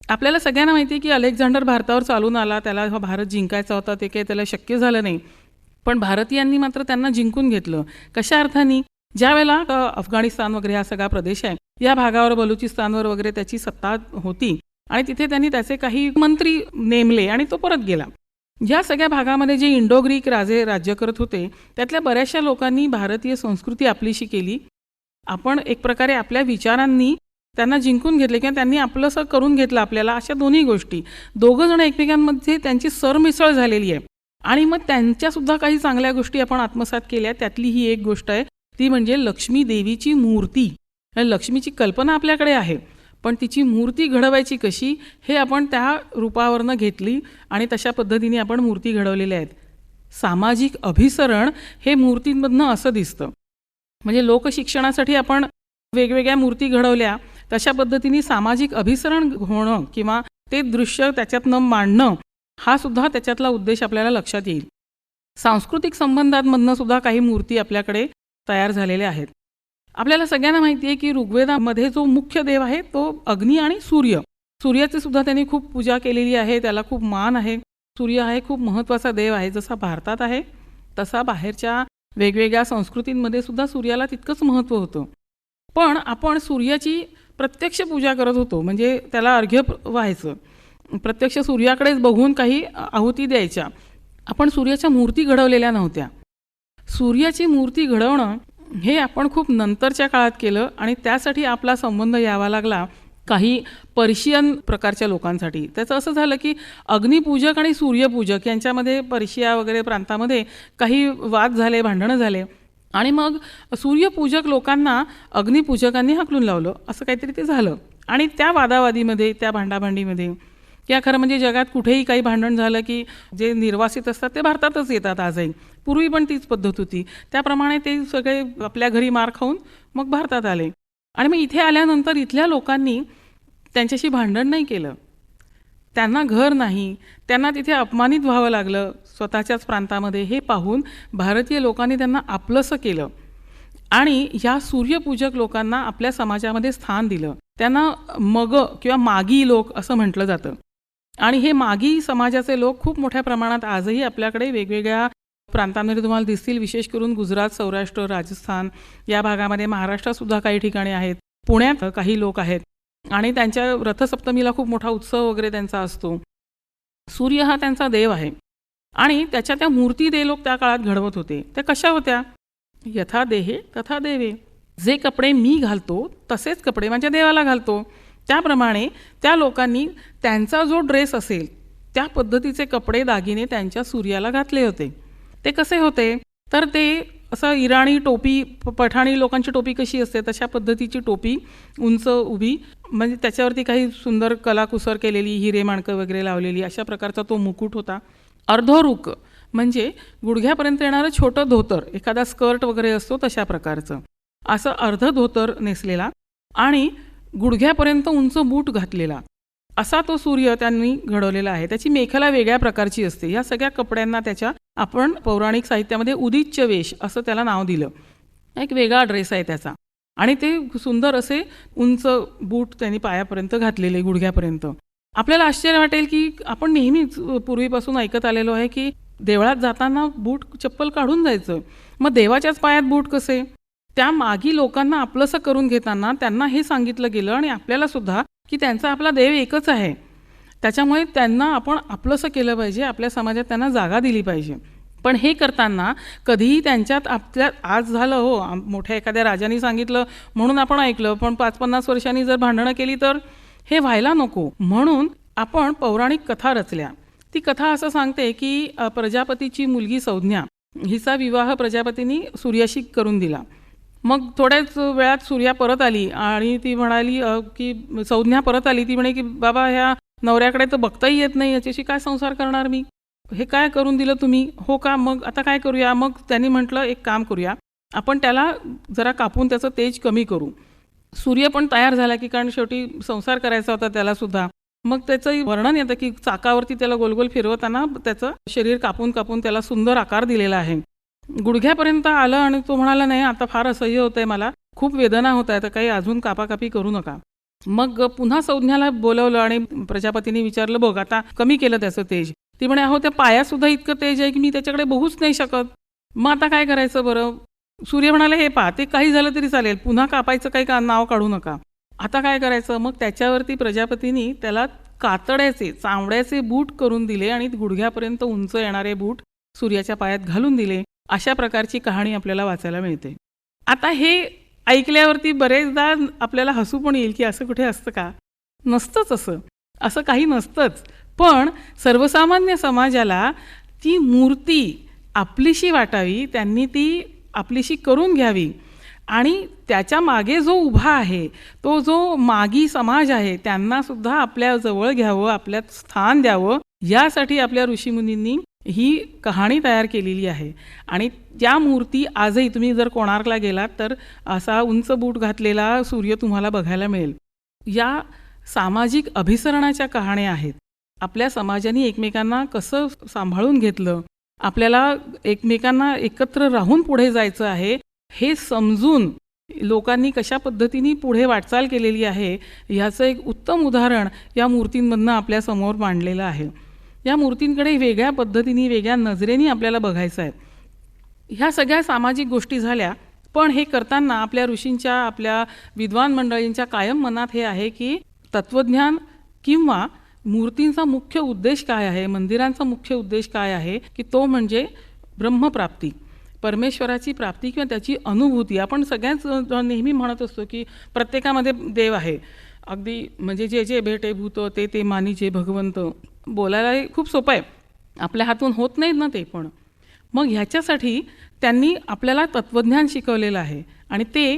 आपल्याला सगळ्यांना माहिती आहे की अलेक्झांडर भारतावर चालून आला, त्याला हा भारत जिंकायचा होता, ते काही त्याला शक्य झालं नाही. पण भारतीयांनी मात्र त्यांना जिंकून घेतलं. कशा अर्थाने? ज्या वेळेला अफगाणिस्तान वगैरे हा सगळा प्रदेश आहे, या भागावर बलुचिस्तानवर वगैरे त्याची सत्ता होती आणि तिथे त्यांनी त्याचे काही मंत्री नेमले आणि तो परत गेला. या सगळ्या भागामध्ये जे इंडो ग्रीक राजे राज्य करत होते त्यातल्या बऱ्याचशा लोकांनी भारतीय संस्कृती आपलीशी केली. आपण एक प्रकारे आपल्या विचारांनी त्यांना जिंकून घेतले किंवा त्यांनी आपलंसं करून घेतलं आपल्याला. अशा दोन्ही गोष्टी, दोघं जण एकमेकांमध्ये त्यांची सरमिसळ झालेली आहे. आणि मग त्यांच्यासुद्धा काही चांगल्या गोष्टी आपण आत्मसात केल्या. त्यातली ही एक गोष्ट आहे, ती म्हणजे लक्ष्मी देवीची मूर्ती. लक्ष्मीची कल्पना आपल्याकडे आहे, पण तिची मूर्ती घडवायची कशी हे आपण त्या रूपावरनं घेतली आणि तशा पद्धतीने आपण मूर्ती घडवलेल्या आहेत. सामाजिक अभिसरण हे मूर्तींमधनं असं दिसतं. म्हणजे लोकशिक्षणासाठी आपण वेगवेगळ्या मूर्ती घडवल्या, तशा पद्धतीने सामाजिक अभिसरण होणं किंवा ते दृश्य त्याच्यातनं मांडणं हा सुद्धा त्याच्यातला उद्देश आपल्याला लक्षात येईल. सांस्कृतिक संबंधांमधनं सुद्धा काही मूर्ती आपल्याकडे तयार झालेल्या आहेत. आपल्याला सगळ्यांना माहिती आहे की ऋग्वेदामध्ये जो मुख्य देव आहे तो अग्नी आणि सूर्य. सूर्याची सुद्धा त्यांनी खूप पूजा केलेली आहे, त्याला खूप मान आहे. सूर्य हा खूप महत्त्वाचा देव आहे. जसा भारतात आहे तसा बाहेरच्या वेगवेगळ्या संस्कृतींमध्ये सुद्धा सूर्याला तितकंच महत्त्व होतं. पण आपण सूर्याची प्रत्यक्ष पूजा करत होतो, म्हणजे त्याला अर्घ्य व्हायचं, प्रत्यक्ष सूर्याकडेच बघून काही आहुती द्यायच्या. आपण सूर्याच्या मूर्ती घडवलेल्या नव्हत्या. सूर्याची मूर्ती घडवणं हे आपण खूप नंतरच्या काळात केलं आणि त्यासाठी आपला संबंध यावा लागला काही पर्शियन प्रकारच्या लोकांसाठी. त्याचं असं झालं की अग्निपूजक आणि सूर्यपूजक यांच्यामध्ये पर्शिया वगैरे प्रांतामध्ये काही वाद झाले, भांडणं झाले आणि मग सूर्यपूजक लोकांना अग्निपूजकांनी हाकलून लावलं, असं काहीतरी ते झालं. आणि त्या वादावादीमध्ये, त्या भांडाभांडीमध्ये, या खरं म्हणजे जगात कुठेही काही भांडण झालं की जे निर्वासित असतात ते भारतातच येतात आजही. पूर्वी पण तीच पद्धत होती. त्याप्रमाणे ते सगळे आपल्या घरी मार खाऊन मग भारतात आले. आणि मग इथे आल्यानंतर इथल्या लोकांनी त्यांच्याशी भांडण नाही केलं, त्यांना घर नाही, त्यांना तिथे अपमानित व्हावं लागलं स्वतःच्याच प्रांतामध्ये. हे पाहून भारतीय लोकांनी त्यांना आपलंसं केलं आणि या सूर्यपूजक लोकांना आपल्या समाजामध्ये स्थान दिलं. त्यांना मग किंवा मागी लोक असं म्हटलं जातं. आणि हे मागी समाजाचे लोक खूप मोठ्या प्रमाणात आजही आपल्याकडे वेगवेगळ्या प्रांतांमध्ये तुम्हाला दिसतील. विशेष करून गुजरात, सौराष्ट्र, राजस्थान या भागामध्ये, महाराष्ट्रातसुद्धा काही ठिकाणी आहेत, पुण्यात काही लोक आहेत आणि त्यांच्या रथसप्तमीला खूप मोठा उत्सव वगैरे त्यांचा असतो. सूर्य हा त्यांचा देव आहे आणि त्याच्या त्या मूर्ती ते लोक त्या काळात घडवत होते. त्या कशा होत्या? यथा देहे तथा देवे. जे कपडे मी घालतो तसेच कपडे माझ्या देवाला घालतो. त्याप्रमाणे त्या लोकांनी त्यांचा जो ड्रेस असेल त्या पद्धतीचे कपडे, दागिने त्यांच्या सूर्याला घातले होते. ते कसे होते? तर ते असं इराणी टोपी, पठाणी लोकांची टोपी कशी असते तशा पद्धतीची टोपी, उंच उभी, म्हणजे त्याच्यावरती काही सुंदर कलाकुसर केलेली, हिरे माणकं वगैरे लावलेली, अशा प्रकारचा तो मुकुट होता. अर्धोरुक म्हणजे गुडघ्यापर्यंत येणारं छोटं धोतर, एखादा स्कर्ट वगैरे असतो तशा प्रकारचं, असं अर्ध धोतर नेसलेला आणि गुडघ्यापर्यंत उंच बूट घातलेला, असा तो सूर्य त्यांनी घडवलेला आहे. त्याची मेखला वेगळ्या प्रकारची असते. या सगळ्या कपड्यांना त्याच्या आपण पौराणिक साहित्यामध्ये उदिच्य वेश असं त्याला नाव दिलं. एक वेगळा ड्रेस आहे त्याचा आणि ते सुंदर असे उंच बूट त्यांनी पायापर्यंत घातलेले, गुडघ्यापर्यंत. आपल्याला आश्चर्य वाटेल की आपण नेहमीच पूर्वीपासून ऐकत आलेलो आहे की देवळात जाताना बूट, चप्पल काढून जायचं. मग देवाच्याच पायात बूट कसे? त्या मागी लोकांना आपलंसं करून घेताना त्यांना हे सांगितलं गेलं आणि आपल्याला सुद्धा की त्यांचा आपला देव एकच आहे, त्याच्यामुळे त्यांना आपण आपलंसं केलं पाहिजे, आपल्या समाजात त्यांना जागा दिली पाहिजे. पण हे करताना कधीही त्यांच्यात आपल्या आज झालं हो, मोठ्या एखाद्या राजाने सांगितलं म्हणून आपण ऐकलं, पण 5-50 वर्षांनी जर भांडणं केली तर हे व्हायला नको. म्हणून आपण पौराणिक कथा रचल्या. ती कथा असं सांगते की प्रजापतीची मुलगी संज्ञा, हिचा विवाह प्रजापतींनी सूर्याशी करून दिला. मग थोड्याच वेळात सूर्या परत आली आणि ती म्हणाली की संज्ञा परत आली, ती म्हणे की बाबा ह्या नवऱ्याकडे तर बघताही येत नाही, याच्याशी काय संसार करणार मी, हे काय करून दिलं तुम्ही? हो का, मग आता काय करूया? मग त्यांनी म्हटलं एक काम करूया, आपण त्याला जरा कापून त्याचं तेज कमी करू. सूर्य पण तयार झाला की, कारण शेवटी संसार करायचा होता त्याला सुद्धा. मग त्याचं वर्णन येतं की चाकावरती त्याला गोलगोल फिरवताना त्याचं शरीर कापून कापून त्याला सुंदर आकार दिलेला आहे. गुडघ्यापर्यंत आलं आणि तो म्हणाला नाही आता फार असह्य होतंय, मला खूप वेदना होत आहेत, काही अजून कापाकापी करू नका. मग पुन्हा संज्ञाला बोलवलं आणि प्रजापतींनी विचारलं, बघ आता कमी केलं त्याचं तेज. ती म्हणे अहो त्या पायात सुद्धा इतकं तेज आहे की मी त्याच्याकडे बघूच नाही शकत, मग आता काय करायचं बरं? सूर्य म्हणाले हे पहा, ते काही झालं तरी चालेल, पुन्हा कापायचं काही नाव काढू नका, आता काय करायचं? मग त्याच्यावरती प्रजापतींनी त्याला कातड्याचे, चामड्याचे बूट करून दिले आणि गुडघ्यापर्यंत उंच येणारे बूट सूर्याच्या पायात घालून दिले. अशा प्रकारची कहाणी आपल्याला वाचायला मिळते. आता हे ऐकल्यावरती बरेचदा आपल्याला हसू पण येईल की असं कुठे असतं का? नसतंच, असं काही नसतंच. पण सर्वसामान्य समाजाला ती मूर्ती आपलीशी वाटावी, त्यांनी ती आपलीशी करून घ्यावी आणि त्याच्या मागे जो उभा आहे, तो जो मागी समाज आहे, त्यांना सुद्धा आपल्या जवळ घ्यावं, आपल्यात स्थान द्यावं, यासाठी आपल्या ऋषीमुनींनी ही कहाणी तयार केलेली आहे. आणि त्या मूर्ती आजही तुम्ही जर कोणार्कला गेलात तर असा उंच बूट घातलेला सूर्य तुम्हाला बघायला मिळेल. या सामाजिक अभिसरणाच्या कहाण्या आहेत. आपल्या समाजाने एकमेकांना कसं सांभाळून घेतलं, आपल्याला एकमेकांना एकत्र राहून पुढे जायचं आहे हे समजून लोकांनी कशा पद्धतीने पुढे वाटचाल केलेली आहे ह्याचं एक उत्तम उदाहरण या मूर्तींमधनं आपल्यासमोर मांडलेलं आहे. या मूर्तींकडे वेगळ्या पद्धतीने वेगळ्या नजरेने आपल्याला बघायचं आहे. ह्या सगळ्या सामाजिक गोष्टी झाल्या, पण हे करताना आपल्या ऋषींच्या आपल्या विद्वान मंडळींच्या कायम मनात हे आहे की तत्त्वज्ञान किंवा मूर्तींचा मुख्य उद्देश काय आहे, मंदिरांचा मुख्य उद्देश काय आहे की तो म्हणजे ब्रह्मप्राप्ती, परमेश्वराची प्राप्ती किंवा त्याची अनुभूती. आपण सगळ्याच नेहमी म्हणत असतो की प्रत्येकामध्ये देव आहे, अगदी म्हणजे जे जे भेटे भूत ते ते मानीचे भगवंत. बोलायला खूप सोपं आहे, आपल्या हातून होत नाहीत ना ते. पण मग ह्याच्यासाठी त्यांनी आपल्याला तत्त्वज्ञान शिकवलेलं आहे आणि ते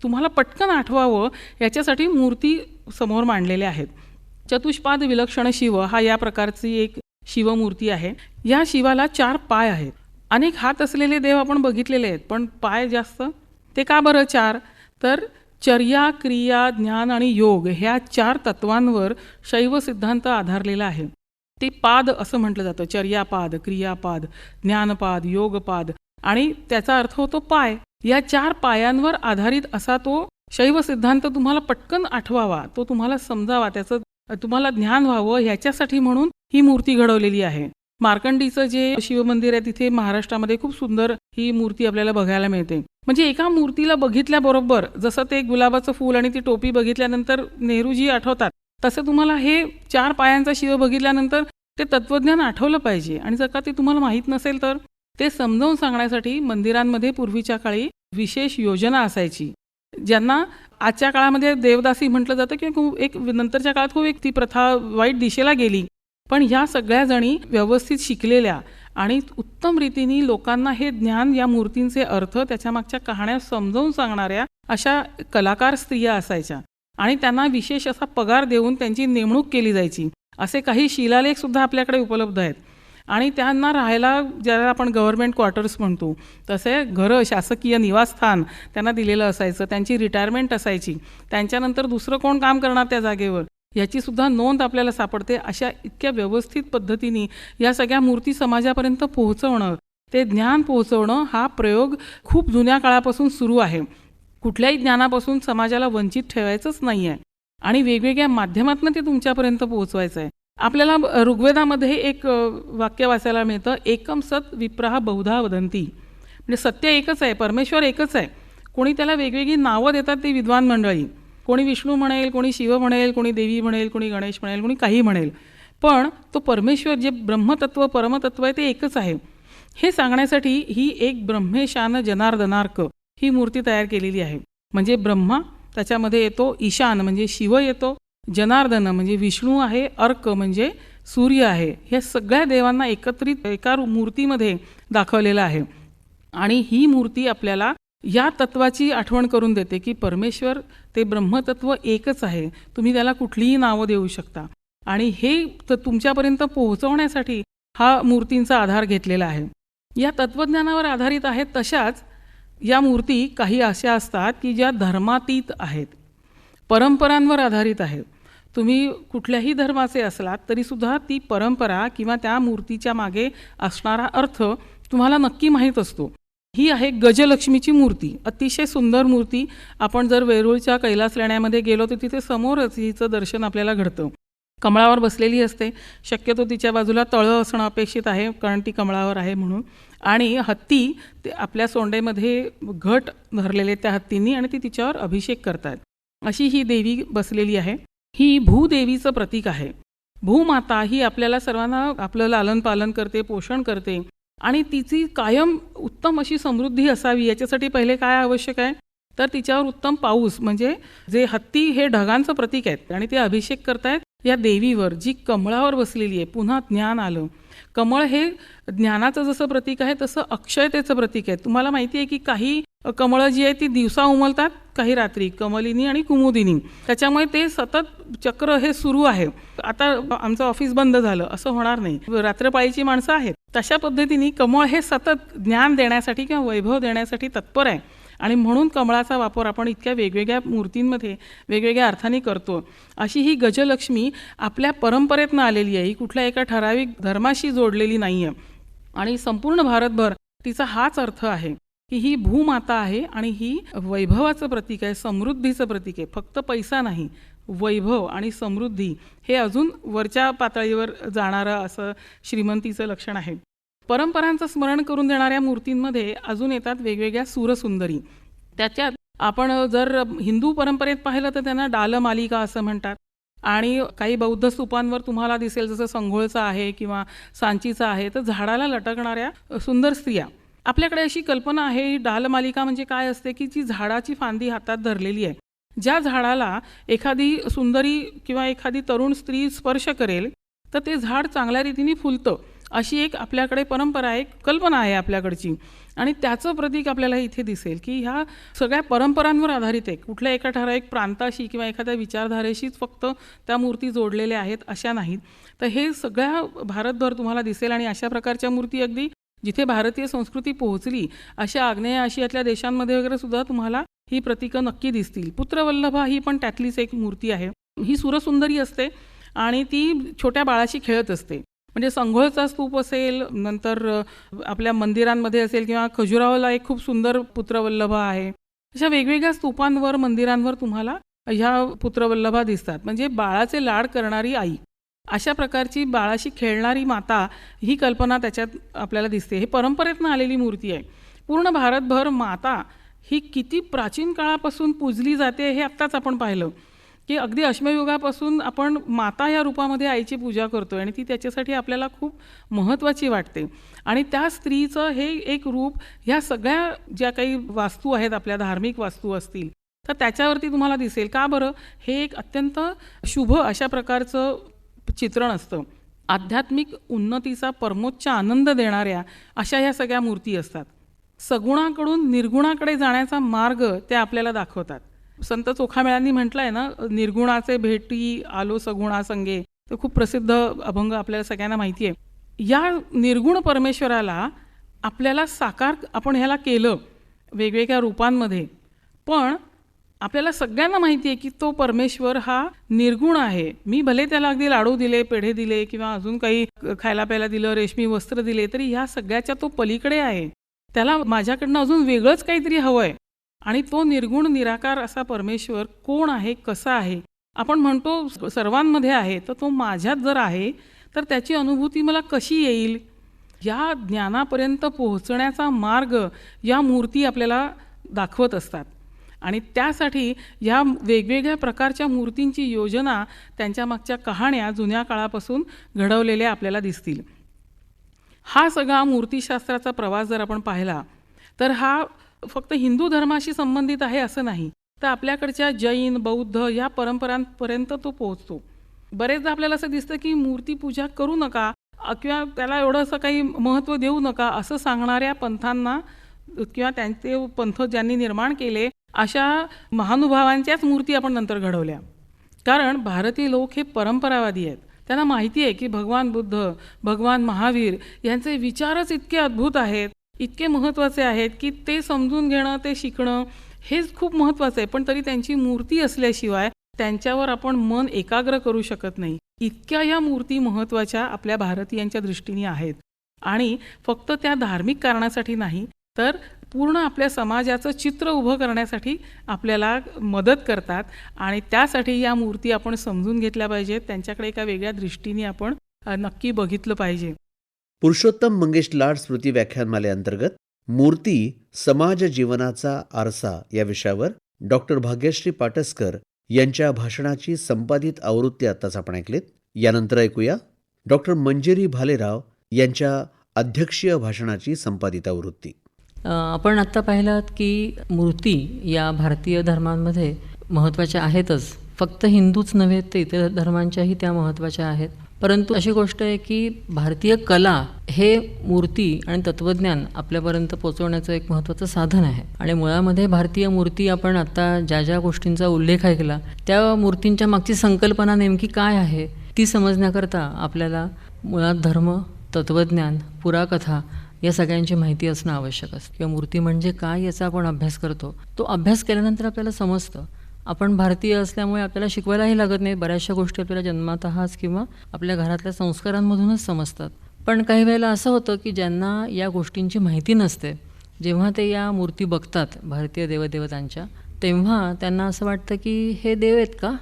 तुम्हाला पटकन आठवावं याच्यासाठी मूर्ती समोर मांडलेल्या आहेत. चतुष्पाद विलक्षण शिव हा या प्रकारची एक शिवमूर्ती आहे. या शिवाला 4 पाय आहेत. अनेक हात असलेले देव आपण बघितलेले आहेत, पण पाय जास्त. ते का बरं 4? तर चर्या, क्रिया, ज्ञान आणि योग ह्या 4 तत्वांवर शैव सिद्धांत आधारलेला आहे. ते पाद असं म्हटलं जातं, चर्यापाद, क्रियापाद, ज्ञानपाद, योगपाद, आणि त्याचा अर्थ होतो पाय. या 4 पायांवर आधारित असा तो शैव सिद्धांत तुम्हाला पटकन आठवावा, तो तुम्हाला समजावा, त्याचं तुम्हाला ज्ञान व्हावं ह्याच्यासाठी म्हणून ही मूर्ती घडवलेली आहे. मार्कंडीचं जे शिवमंदिर आहे तिथे महाराष्ट्रामध्ये खूप सुंदर ही मूर्ती आपल्याला बघायला मिळते. म्हणजे एका मूर्तीला बघितल्याबरोबर जसं ते गुलाबाचं फूल आणि ती टोपी बघितल्यानंतर नेहरूजी आठवतात, तसं तुम्हाला हे 4 पायांचा शिव बघितल्यानंतर ते तत्त्वज्ञान आठवलं पाहिजे. आणि जर का ते तुम्हाला माहीत नसेल तर ते समजावून सांगण्यासाठी मंदिरांमध्ये पूर्वीच्या काळी विशेष योजना असायची. ज्यांना आजच्या काळामध्ये देवदासी म्हटलं जातं किंवा एक नंतरच्या काळात खूप एक ती प्रथा वाईट दिशेला गेली, पण ह्या सगळ्या जणी व्यवस्थित शिकलेल्या आणि उत्तम रीतीने लोकांना हे ज्ञान, या मूर्तींचे अर्थ, त्याच्या मागच्या कहाण्या समजावून सांगणाऱ्या अशा कलाकार स्त्रिया असायच्या आणि त्यांना विशेष असा पगार देऊन त्यांची नेमणूक केली जायची. असे काही शिलालेख सुद्धा आपल्याकडे उपलब्ध आहेत. आणि त्यांना राहायला, ज्याला आपण गव्हर्नमेंट क्वार्टर्स म्हणतो तसे घरं, शासकीय निवासस्थान त्यांना दिलेलं असायचं. त्यांची रिटायरमेंट असायची. त्यांच्यानंतर दुसरं कोण काम करणार त्या जागेवर याची सुद्धा नोंद आपल्याला सापडते. अशा इतक्या व्यवस्थित पद्धतीने या सगळ्या मूर्ती समाजापर्यंत पोहोचवणं, ते ज्ञान पोहोचवणं हा प्रयोग खूप जुन्या काळापासून सुरू आहे. कुठल्याही ज्ञानापासून समाजाला वंचित ठेवायचंच नाही आहे आणि वेगवेगळ्या माध्यमातून ते तुमच्यापर्यंत पोहोचवायचं आहे. आपल्याला ऋग्वेदामध्ये एक वाक्य वाचायला मिळतं, एकम सत विप्रहा बहुधा वदंती. म्हणजे सत्य एकच आहे, परमेश्वर एकच आहे. कोणी त्याला वेगवेगळी नावं देतात ते विद्वान मंडळी. कोणी विष्णू म्हणेल, कोणी शिव म्हणेल, कोणी देवी म्हणेल, कोणी गणेश म्हणेल, कोणी काही म्हणेल, पण तो परमेश्वर जे ब्रह्मतत्व, परमतत्व आहे ते एकच आहे हे सांगण्यासाठी ही एक ब्रह्मेशान जनार्दनार्क ही मूर्ती तयार केलेली आहे. म्हणजे ब्रह्मा, त्याच्यामध्ये येतो ईशान म्हणजे शिव येतो, जनार्दन म्हणजे विष्णू आहे, अर्क म्हणजे सूर्य आहे. हे सगळ्या देवांना एकत्रित एका मूर्तीमध्ये दाखवलेलं आहे. आणि ही मूर्ती आपल्याला या तत्वाची आठवण करून देते की परमेश्वर ते ब्रह्मतत्व एकच आहे. तुम्ही त्याला कुठलीही नावं देऊ शकता आणि हे तुमच्यापर्यंत पोहोचवण्यासाठी हा मूर्तींचा आधार घेतलेला आहे. या तत्त्वज्ञानावर आधारित आहेत. तशाच या मूर्ती काही अशा असतात की ज्या धर्मातीत आहेत, परंपरांवर आधारित आहेत. तुम्ही कुठल्याही धर्माचे असलात तरीसुद्धा ती परंपरा किंवा त्या मूर्तीच्या मागे असणारा अर्थ तुम्हाला नक्की माहीत असतो. ही आहे गजलक्ष्मीची मूर्ती, अतिशय सुंदर मूर्ती. आपण जर वेरूळच्या कैलास लेण्यामध्ये गेलो तर तिथे समोरच हिचं दर्शन आपल्याला घडतं. कमळावर बसलेली असते, शक्यतो तिच्या बाजूला तळं असणं अपेक्षित आहे कारण ती कमळावर आहे म्हणून. आणि हत्ती ते आपल्या सोंडेमध्ये घट धरलेले त्या हत्तींनी आणि ती तिच्यावर अभिषेक करतात. अशी ही देवी बसलेली आहे. ही भूदेवीचं प्रतीक आहे. भूमाता ही आपल्याला सर्वांना आपलं लालन पालन करते, पोषण करते आणि तिची कायम उत्तम अशी समृद्धी असावी याच्यासाठी पहिले काय आवश्यक आहे तर तिच्यावर उत्तम पाऊस. म्हणजे जे हत्ती हे ढगांचं प्रतीक आहेत आणि ते अभिषेक करतायत या देवीवर जी कमळावर बसलेली आहे. पुन्हा ज्ञान आलं. कमळ हे ज्ञानाचं जसं प्रतीक आहे तसं अक्षयतेचं प्रतीक आहे. तुम्हाला माहिती आहे की काही कमळं जी आहे ती दिवसा उमलतात, काही रात्री, कमलिनी आणि कुमुदिनी. त्याच्यामुळे ते सतत चक्र हे सुरू आहे. आता आमचं ऑफिस बंद झालं असं होणार नाही, रात्रपाळीची माणसं आहेत. तशा पद्धतीने कमळ हे सतत ज्ञान देण्यासाठी किंवा वैभव देण्यासाठी तत्पर आहे आणि म्हणून कमळाचा वापर आपण इतक्या वेगवेगळ्या मूर्तींमध्ये वेगवेगळ्या अर्थाने करतो. अशी ही गजलक्ष्मी आपल्या परंपरेतनं आलेली आहे. ही कुठल्या एका ठराविक धर्माशी जोडलेली नाही आहे. आणि संपूर्ण भारतभर तिचा हाच अर्थ आहे की ही भूमाता आहे आणि ही वैभवाचं प्रतीक आहे, समृद्धीचं प्रतीक आहे. फक्त पैसा नाही, वैभव आणि समृद्धी हे अजून वरच्या पातळीवर जाणारं असं श्रीमंतीचं लक्षण आहे. परंपरांचं स्मरण करून देणाऱ्या मूर्तींमध्ये अजून येतात वेगवेगळ्या सूरसुंदरी. त्याच्यात आपण जर हिंदू परंपरेत पाहिलं तर त्यांना डालमालिका असं म्हणतात. आणि काही बौद्ध स्तूपांवर तुम्हाला दिसेल जसं संघोळचा आहे किंवा सांचीचा आहे, तर झाडाला लटकणाऱ्या सुंदर स्त्रिया. आपल्याकडे अशी कल्पना आहे ही डालमालिका म्हणजे काय असते की जी झाडाची फांदी हातात धरलेली आहे. ज्या झाडाला एखादी सुंदरी किंवा एखादी तरुण स्त्री स्पर्श करेल तर ते झाड चांगल्या रीतीने फुलतं, अशी एक आपल्याकडे परंपरा आहे, कल्पना आहे आपल्याकडची. आणि त्याचं प्रतीक आपल्याला इथे दिसेल की ह्या सगळ्या परंपरांवर आधारित आहे. कुठल्या एका ठराविक प्रांताशी किंवा एखाद्या विचारधारेशीच फक्त त्या मूर्ती जोडलेल्या आहेत अशा नाहीत. तर हे सगळ्या भारतभर तुम्हाला दिसेल. आणि अशा प्रकारच्या मूर्ती अगदी जिथे भारतीय संस्कृती पोहोचली अशा आग्नेय आशियातल्या देशांमध्ये वगैरे सुद्धा तुम्हाला ही प्रतीकं नक्की दिसतील. पुत्रवल्लभा ही पण त्यातलीच एक मूर्ती आहे. ही सुरसुंदरी असते आणि ती छोट्या बाळाशी खेळत असते. म्हणजे संघोळचा स्तूप असेल, नंतर आपल्या मंदिरांमध्ये असेल किंवा खजुराहोला एक खूप सुंदर पुत्रवल्लभा आहे. अशा वेगवेगळ्या स्तूपांवर मंदिरांवर तुम्हाला ह्या पुत्रवल्लभा दिसतात. म्हणजे बाळाचे लाड करणारी आई, अशा प्रकारची बाळाशी खेळणारी माता ही कल्पना त्याच्यात आपल्याला दिसते. हे परंपरेतनं आलेली मूर्ती आहे. पूर्ण भारतभर माता ही किती प्राचीन काळापासून पूजली जाते हे आत्ताच आपण पाहिलं की अगदी अश्मयुगापासून आपण माता या रूपामध्ये आईची पूजा करतोय आणि ती त्याच्यासाठी आपल्याला खूप महत्त्वाची वाटते. आणि त्या स्त्रीचं हे एक रूप ह्या सगळ्या ज्या काही वास्तू आहेत, आपल्या धार्मिक वास्तू असतील तर त्याच्यावरती तुम्हाला दिसेल. का बरं? हे एक अत्यंत शुभ अशा प्रकारचं चित्रण असतं. आध्यात्मिक उन्नतीचा परमोच्च आनंद देणाऱ्या अशा ह्या सगळ्या मूर्ती असतात. सगुणाकडून निर्गुणाकडे जाण्याचा मार्ग त्या आपल्याला दाखवतात. संत चोखामेळांनी म्हटलंय ना, निर्गुणाचे भेटी आलो सगुणा संगे. ते खूप प्रसिद्ध अभंग आपल्याला सगळ्यांना माहिती आहे. या निर्गुण परमेश्वराला आपल्याला साकार आपण ह्याला केलं वेगवेगळ्या रूपांमध्ये, पण आपल्याला सगळ्यांना माहिती आहे की तो परमेश्वर हा निर्गुण आहे. मी भले त्याला अगदी लाडू दिले, पेढे दिले किंवा अजून काही खायला प्यायला दिलं, रेशमी वस्त्र दिले, तरी ह्या सगळ्याच्या तो पलीकडे आहे. त्याला माझ्याकडनं अजून वेगळंच काहीतरी हवं आहे. आणि तो निर्गुण निराकार असा परमेश्वर कोण आहे, कसा आहे? आपण म्हणतो सर्वांमध्ये आहे, तर तो माझ्यात जर आहे तर त्याची अनुभूती मला कशी येईल? या ज्ञानापर्यंत पोहोचण्याचा मार्ग या मूर्ती आपल्याला दाखवत असतात. आणि त्यासाठी ह्या वेगवेगळ्या प्रकारच्या मूर्तींची योजना, त्यांच्या मागच्या कहाण्या जुन्या काळापासून घडवलेल्या आपल्याला दिसतील. हा सगळा मूर्तीशास्त्राचा प्रवास जर आपण पाहिला तर हा फक्त हिंदू धर्माशी संबंधित आहे असं नाही, तर आपल्याकडच्या जैन, बौद्ध या परंपरांपर्यंत तो पोहोचतो. बरेचदा आपल्याला असं दिसतं की मूर्तीपूजा करू नका किंवा त्याला एवढं असं काही महत्त्व देऊ नका असं सांगणाऱ्या पंथांना किंवा त्यांचे पंथ ज्यांनी निर्माण केले अशा महानुभावांच्याच मूर्ती आपण नंतर घडवल्या. कारण भारतीय लोक हे परंपरावादी आहेत. त्यांना माहिती आहे की भगवान बुद्ध, भगवान महावीर यांचे विचारच इतके अद्भुत आहेत, इतके महत्त्वाचे आहेत की ते समजून घेणं, ते शिकणं हेच खूप महत्त्वाचं आहे. पण तरी त्यांची मूर्ती असल्याशिवाय त्यांच्यावर आपण मन एकाग्र करू शकत नाही. इतक्या या मूर्ती महत्त्वाच्या आपल्या भारतीयांच्या दृष्टीने आहेत. आणि फक्त त्या धार्मिक कारणासाठी नाही, तर पूर्ण आपल्या समाजाचं चित्र उभं करण्यासाठी आपल्याला मदत करतात. आणि त्यासाठी या मूर्ती आपण समजून घेतल्या पाहिजेत. त्यांच्याकडे एका वेगळ्या दृष्टीने आपण नक्की बघितलं पाहिजे. पुरुषोत्तम मंगेश लाड स्मृती व्याख्यानमालेअंतर्गत मूर्ती समाज जीवनाचा आरसा या विषयावर डॉक्टर भाग्यश्री पाटसकर यांच्या भाषणाची संपादित आवृत्ती आत्ताच आपण ऐकलीत. यानंतर ऐकूया डॉक्टर मंजिरी भालेराव यांच्या अध्यक्षीय भाषणाची संपादित आवृत्ती. आपण आत्ता पाहिलात की मूर्ती या भारतीय धर्मांमध्ये महत्त्वाच्या आहेतच. फक्त हिंदूच नव्हे तर इतर धर्मांच्याही त्या महत्त्वाच्या आहेत. परंतु अशी गोष्ट आहे की भारतीय कला हे मूर्ती आणि तत्त्वज्ञान आपल्यापर्यंत पोहोचवण्याचं एक महत्त्वाचं साधन आहे. आणि मुळामध्ये भारतीय मूर्ती आपण आता ज्या ज्या गोष्टींचा उल्लेख ऐकला त्या मूर्तींच्या मागची संकल्पना नेमकी काय आहे ती समजण्याकरता आपल्याला मुळात धर्म, तत्त्वज्ञान, पुराकथा या सगळ्यांची माहिती असणं आवश्यक असतं. किंवा मूर्ती म्हणजे काय याचा आपण अभ्यास करतो. तो अभ्यास केल्यानंतर आपल्याला समजतं. आपण भारतीय असल्यामुळे आपल्याला शिकवायलाही लागत नाही. बऱ्याचशा गोष्टी आपल्याला जन्मतःच किंवा आपल्या घरातल्या संस्कारांमधूनच समजतात. पण काही वेळेला असं होतं की ज्यांना या गोष्टींची माहिती नसते, जेव्हा ते या मूर्ती बघतात भारतीय देवदेवतांच्या, तेव्हा त्यांना असं वाटतं की हे देव आहेत का?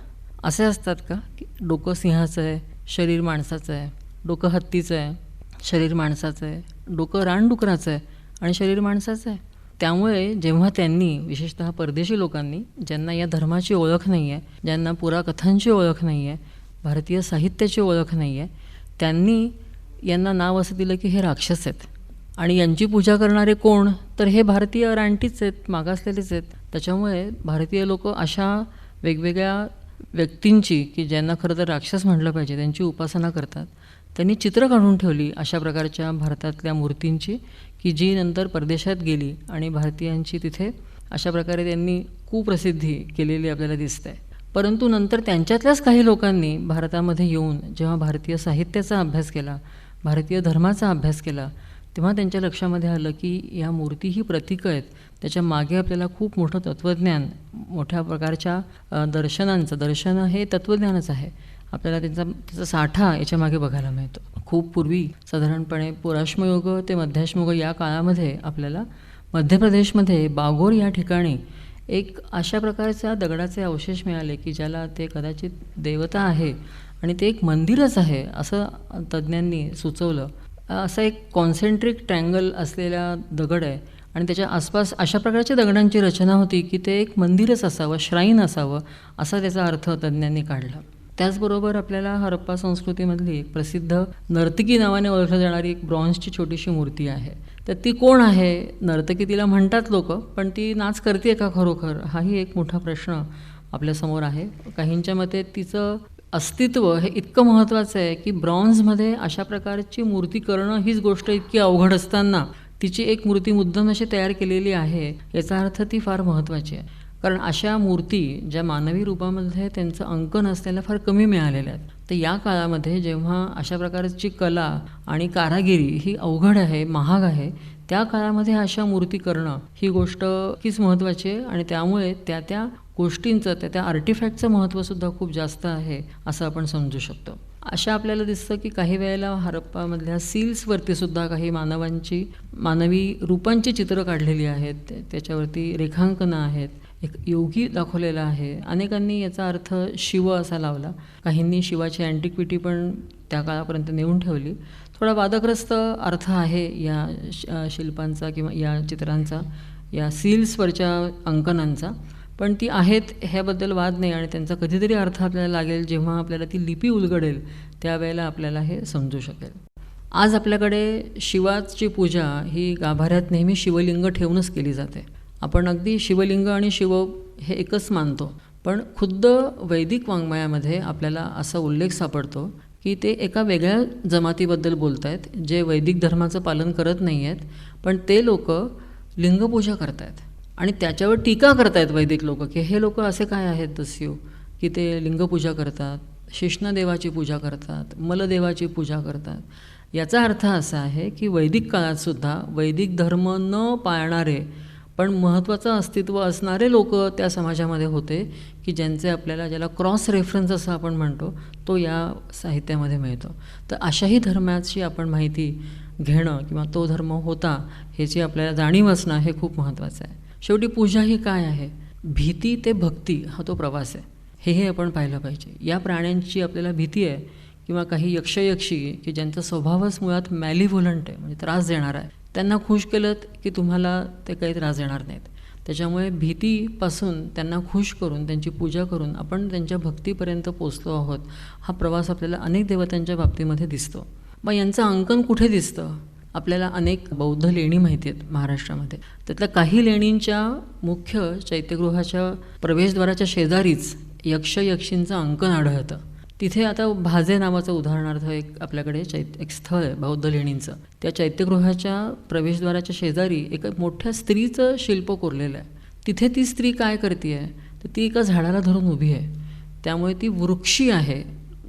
असे असतात का? की डोकं सिंहाचं आहे, शरीर माणसाचं आहे, डोकं हत्तीचं आहे, शरीर माणसाचं आहे, डोकं रानडुकराचं आहे आणि शरीर माणसाचं आहे. त्यामुळे जेव्हा त्यांनी, विशेषतः परदेशी लोकांनी, ज्यांना या धर्माची ओळख नाही आहे, ज्यांना पुराकथांची ओळख नाही आहे, भारतीय साहित्याची ओळख नाही आहे, त्यांनी यांना नाव असं दिलं की हे राक्षस आहेत. आणि यांची पूजा करणारे कोण? तर हे भारतीय रानटीच आहेत, मागासलेलेच आहेत. त्याच्यामुळे भारतीय लोक अशा वेगवेगळ्या व्यक्तींची, की ज्यांना खरं तर राक्षस म्हटलं पाहिजे, त्यांची उपासना करतात. त्यांनी चित्र काढून ठेवली अशा प्रकारच्या भारतातल्या मूर्तींची, की जी नंतर परदेशात गेली आणि भारतीयांची तिथे अशा प्रकारे त्यांनी कुप्रसिद्धी केलेली आपल्याला दिसते. परंतु नंतर त्यांच्यातल्याच काही लोकांनी भारतामध्ये येऊन जेव्हा भारतीय साहित्याचा अभ्यास केला, भारतीय धर्माचा अभ्यास केला, तेव्हा त्यांच्या लक्षामध्ये आलं की या मूर्ती ही प्रतीकं आहेत. त्याच्या मागे आपल्याला खूप मोठं तत्त्वज्ञान, मोठ्या प्रकारच्या दर्शन हे तत्त्वज्ञानच आहे. आपल्याला त्याचा साठा याच्या मागे बघायला मिळतो. खूप पूर्वी, साधारणपणे पुराश्मयुग ते मध्याश्मयुग या काळामध्ये आपल्याला मध्य प्रदेशमध्ये बागोर या ठिकाणी एक अशा प्रकारच्या दगडाचे अवशेष मिळाले की ज्याला ते कदाचित देवता आहे आणि ते एक मंदिरच आहे असं तज्ज्ञांनी सुचवलं. असा एक कॉन्सेंट्रिक ट्रँगल असलेला दगड आहे आणि त्याच्या आसपास अशा प्रकारच्या दगडांची रचना होती की ते एक मंदिरच असावं, श्राईन असावं, असा त्याचा अर्थ तज्ज्ञांनी काढला. त्याचबरोबर आपल्याला हरप्पा संस्कृतीमधली एक प्रसिद्ध नर्तकी नावाने ओळखली जाणारी एक ब्रॉन्झची छोटीशी मूर्ती आहे. तर ती कोण आहे? नर्तकी तिला म्हणतात लोक, पण ती नाच करते का खरोखर? हाही एक मोठा प्रश्न आपल्यासमोर आहे. काहींच्या मते तिचं अस्तित्व हे इतकं महत्त्वाचं आहे की ब्रॉन्झमध्ये अशा प्रकारची मूर्ती करणं हीच गोष्ट इतकी अवघड असताना तिची एक मूर्ती मुद्दाम अशी तयार केलेली आहे, याचा अर्थ ती फार महत्त्वाची आहे. कारण अशा मूर्ती ज्या मानवी रूपामध्ये त्यांचं अंकन असलेल्या फार कमी मिळालेल्या आहेत. तर या काळामध्ये जेव्हा अशा प्रकारची कला आणि कारागिरी ही अवघड आहे, महाग आहे, त्या काळामध्ये अशा मूर्ती करणं ही गोष्ट हीच महत्त्वाची आहे. आणि त्यामुळे त्या गोष्टींचं, त्या आर्टिफॅक्टचं महत्त्वसुद्धा खूप जास्त आहे असं आपण समजू शकतो. अशा आपल्याला दिसतं की काही वेळेला हरप्पामधल्या सील्सवरती सुद्धा काही मानवी रूपांची चित्रं काढलेली आहेत, त्याच्यावरती रेखांकनं आहेत, एक योगी दाखवलेला आहे. अनेकांनी याचा अर्थ शिव असा लावला, काहींनी शिवाची अँटिक्विटी पण त्या काळापर्यंत नेऊन ठेवली. थोडा वादग्रस्त अर्थ आहे या शिल्पांचा किंवा या चित्रांचा, या सील्सवरच्या अंकनांचा, पण ती आहेत ह्याबद्दल वाद नाही आणि त्यांचा कधीतरी अर्थ आपल्याला लागेल जेव्हा आपल्याला ती लिपी उलगडेल, त्यावेळेला आपल्याला हे समजू शकेल. आज आपल्याकडे शिवाची पूजा ही गाभाऱ्यात नेहमी शिवलिंग ठेवूनच केली जाते. आपण अगदी शिवलिंग आणि शिव हे एकच मानतो, पण खुद्द वैदिक वाङ्मयामध्ये आपल्याला असा उल्लेख सापडतो की ते एका वेगळ्या जमातीबद्दल बोलत आहेत, जे वैदिक धर्माचं पालन करत नाही आहेत, पण ते लोक लिंगपूजा करत आहेत आणि त्याच्यावर टीका करतायत वैदिक लोक की हे लोक असे काय आहेत दस्यू की ते लिंगपूजा करतात, शेषनादेवाची पूजा करतात, मलदेवाची पूजा करतात. याचा अर्थ असा आहे की वैदिक काळातसुद्धा वैदिक धर्म न पाळणारे पण महत्त्वाचं अस्तित्व असणारे लोक त्या समाजामध्ये होते की ज्यांचे आपल्याला, ज्याला क्रॉस रेफरन्स असं आपण म्हणतो, तो या साहित्यामध्ये मिळतो. तर अशाही धर्माची आपण माहिती घेणं किंवा तो धर्म होता ह्याची आपल्याला जाणीव असणं हे खूप महत्त्वाचं आहे. शेवटी पूजा ही काय आहे? भीती ते भक्ती हा तो प्रवास आहे, हेही आपण पाहिलं पाहिजे. या प्राण्यांची आपल्याला भीती आहे किंवा काही यक्षयक्षी की ज्यांचा स्वभावच मुळात मॅलिव्होलंट आहे, म्हणजे त्रास देणारा आहे, त्यांना खुश केलं की तुम्हाला ते काही त्रास देणार नाहीत. त्याच्यामुळे भीतीपासून त्यांना खुश करून, त्यांची पूजा करून आपण त्यांच्या भक्तीपर्यंत पोचलो आहोत. हा प्रवास आपल्याला अनेक देवतांच्या बाबतीमध्ये दिसतो. मग यांचं अंकन कुठे दिसतं? आपल्याला अनेक बौद्ध लेणी माहिती आहेत महाराष्ट्रामध्ये. त्यातल्या काही लेणींच्या मुख्य चैत्यगृहाच्या प्रवेशद्वाराच्या शेजारीच यक्षयक्षींचं अंकन आढळतं. तिथे आता भाजे नावाचं उदाहरणार्थ एक आपल्याकडे एक स्थळ आहे बौद्ध लेणींचं. त्या चैत्यगृहाच्या प्रवेशद्वाराच्या शेजारी एका मोठ्या स्त्रीचं शिल्प कोरलेलं आहे. तिथे ती स्त्री काय करते आहे तर ती एका झाडाला धरून उभी आहे. त्यामुळे ती वृक्षी आहे,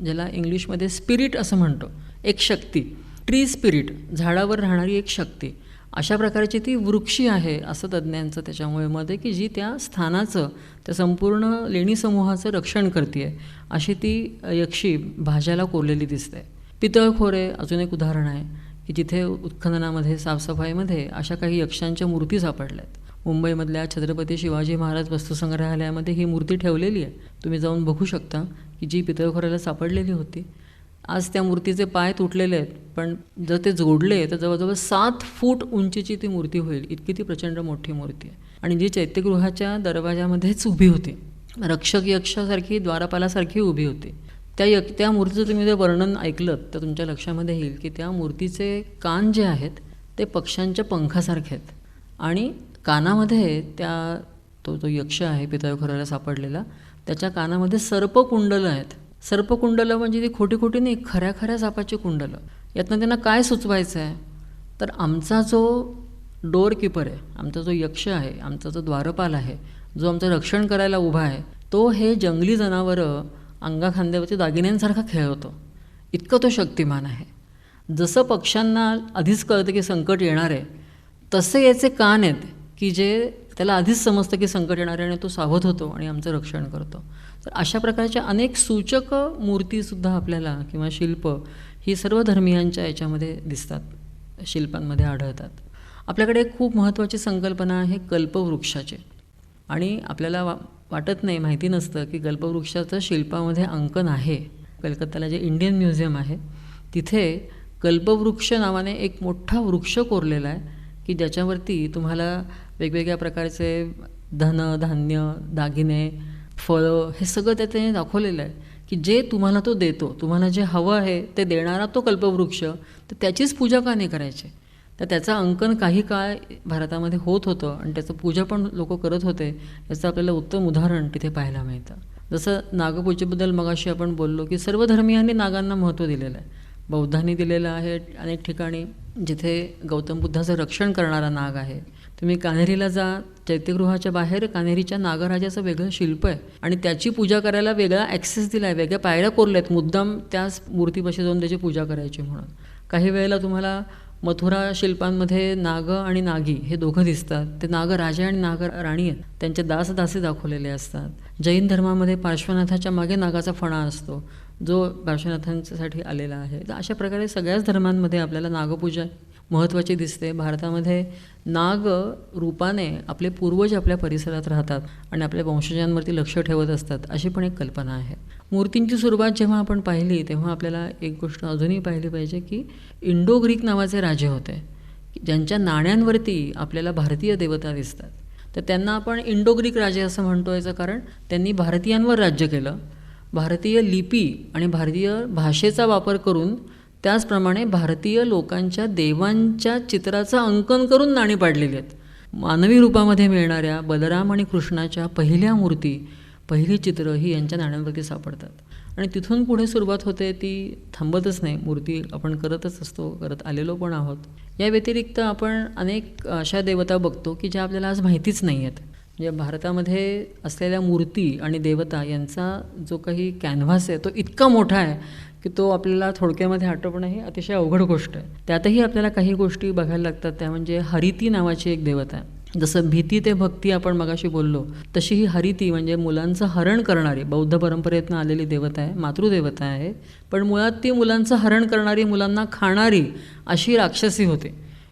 ज्याला इंग्लिशमध्ये स्पिरिट असं म्हणतो, एक शक्ती, ट्री स्पिरिट, झाडावर राहणारी एक शक्ती. अशा प्रकारची ती वृक्षी आहे असं तज्ज्ञांचं त्याच्यामुळे मत आहे की जी त्या स्थानाचं, त्या संपूर्ण लेणी समूहाचं रक्षण करते आहे. अशी ती यक्षी भाज्याला कोरलेली दिसते. पितळखोरे अजून एक उदाहरण आहे की जिथे उत्खननामध्ये साफसफाईमध्ये अशा काही यक्षांच्या मूर्ती सापडल्या आहेत. मुंबईमधल्या छत्रपती शिवाजी महाराज वस्तुसंग्रहालयामध्ये ही मूर्ती ठेवलेली आहे. तुम्ही जाऊन बघू शकता की जी पितळखोऱ्याला सापडलेली होती. आज त्या मूर्तीचे पाय तुटलेले आहेत, पण जर ते जोडले तर जवळजवळ 7 फूट उंचीची ती मूर्ती होईल, इतकी ती प्रचंड मोठी मूर्ती आहे. आणि जी चैत्यगृहाच्या दरवाजामध्येच उभी होती, रक्षक यक्षासारखी, द्वारपालासारखी उभी होती. त्या मूर्तीचं तुम्ही जर वर्णन ऐकलं तर तुमच्या लक्षामध्ये येईल की त्या मूर्तीचे कान जे आहेत ते पक्ष्यांच्या पंखासारखे आहेत. आणि कानामध्ये तो यक्ष आहे पितळखोऱ्याला सापडलेला, त्याच्या कानामध्ये सर्पकुंडलं आहेत. सर्पकुंडलं म्हणजे ती खोटी खोटी नाही, खऱ्या खऱ्या सापाची कुंडलं. यातनं त्यांना काय सुचवायचं आहे, तर आमचा जो डोर कीपर आहे, आमचा जो यक्ष आहे, आमचा जो द्वारपाल आहे, जो आमचं रक्षण करायला उभा आहे, तो हे जंगली जनावरं अंगाखांद्यावरती दागिन्यांसारखा खेळवतो. इतकं तो शक्तिमान आहे. जसं पक्ष्यांना आधीच कळतं की संकट येणार आहे, तसे याचे कान आहेत की जे त्याला आधीच समजतं की संकट येणार आहे आणि तो सावध होतो आणि आमचं रक्षण करतो. तर अशा प्रकारच्या अनेक सूचक मूर्तीसुद्धा आपल्याला किंवा शिल्प ही सर्व धर्मियांच्या याच्यामध्ये दिसतात, शिल्पांमध्ये आढळतात. आपल्याकडे एक खूप महत्त्वाची संकल्पना आहे कल्पवृक्षाची. आणि आपल्याला वाटत नाही, माहिती नसतं की कल्पवृक्षाचं शिल्पामध्ये अंकन आहे. कलकत्त्याला जे इंडियन म्युझियम आहे तिथे कल्पवृक्ष नावाने एक मोठा वृक्ष कोरलेला आहे की ज्याच्यावरती तुम्हाला वेगवेगळ्या प्रकारचे धन, धान्य, दागिने, फळं हे सगळं त्याने दाखवलेलं आहे की जे तुम्हाला तो देतो, तुम्हाला जे हवं आहे ते देणारा तो कल्पवृक्ष, तर त्याचीच पूजा का नाही करायची. तर त्याचं अंकन काही काळ भारतामध्ये होत होतं आणि त्याचं पूजा पण लोक करत होते. याचं आपल्याला उत्तम उदाहरण तिथे पाहायला मिळतं. जसं नागपूजेबद्दल मगाशी आपण बोललो की सर्व धर्मियांनी नागांना महत्त्व दिलेलं आहे. बौद्धांनी दिलेलं आहे अनेक ठिकाणी जिथे गौतम बुद्धाचं रक्षण करणारा नाग आहे. तुम्ही कान्हेरीला जा, चैत्यगृहाच्या बाहेर कान्हेरीच्या नागराजाचं वेगळं शिल्प आहे आणि त्याची पूजा करायला वेगळा ॲक्सेस दिला आहे, वेगळ्या पायऱ्या कोरल्या आहेत मुद्दाम त्याच मूर्तीपाशी जाऊन त्याची पूजा करायची म्हणून. काही वेळेला तुम्हाला मथुरा शिल्पांमध्ये नाग आणि नागी हे दोघं दिसतात. ते नाग राजा आणि नाग राणी आहेत, त्यांचे दासदासी दाखवलेले असतात. जैन धर्मामध्ये पार्श्वनाथाच्या मागे नागाचा फणा असतो जो पार्श्वनाथांसाठी आलेला आहे. तर अशा प्रकारे सगळ्याच धर्मांमध्ये आपल्याला नागपूजा महत्त्वाची दिसते. भारतामध्ये नाग रूपाने आपले पूर्वज आपल्या परिसरात राहतात आणि आपल्या वंशजांवरती लक्ष ठेवत असतात, अशी पण एक कल्पना आहे. मूर्तींची सुरुवात जेव्हा आपण पाहिली तेव्हा आपल्याला एक गोष्ट अजूनही पाहिली पाहिजे की इंडो ग्रीक नावाचे राजे होते ज्यांच्या नाण्यांवरती आपल्याला भारतीय देवता दिसतात. तर त्यांना आपण इंडो ग्रीक राजे असं म्हणतो. याचं कारण त्यांनी भारतीयांवर राज्य केलं, भारतीय लिपी आणि भारतीय भाषेचा वापर करून त्याचप्रमाणे भारतीय लोकांच्या देवांच्या चित्राचं अंकन करून नाणी पाडलेली आहेत. मानवी रूपामध्ये मिळणाऱ्या बलराम आणि कृष्णाच्या पहिल्या मूर्ती, पहिली चित्र ही यांच्या नाण्यांवरती सापडतात. आणि तिथून पुढे सुरुवात होते, ती थांबतच नाही. मूर्ती आपण करतच असतो, करत आलेलो पण आहोत. या व्यतिरिक्त आपण अनेक अशा देवता बघतो की ज्या आपल्याला आज माहितीच नाही आहेत. म्हणजे भारतामध्ये असलेल्या मूर्ती आणि देवता यांचा जो काही कॅनव्हास आहे तो इतका मोठा आहे की तो आपल्याला थोडक्यामध्ये आटोपणं ही अतिशय अवघड गोष्ट आहे. त्यातही आपल्याला काही गोष्टी बघायला लागतात. त्या म्हणजे हरिती नावाची एक देवता आहे. जसं भीती ते भक्ती आपण मगाशी बोललो, तशी ही हरिती म्हणजे मुलांचं हरण करणारी बौद्ध परंपरेतनं आलेली देवता आहे, मातृदेवता आहे. पण मुळात ती मुलांचं हरण करणारी, मुलांना खाणारी अशी राक्षसी होती,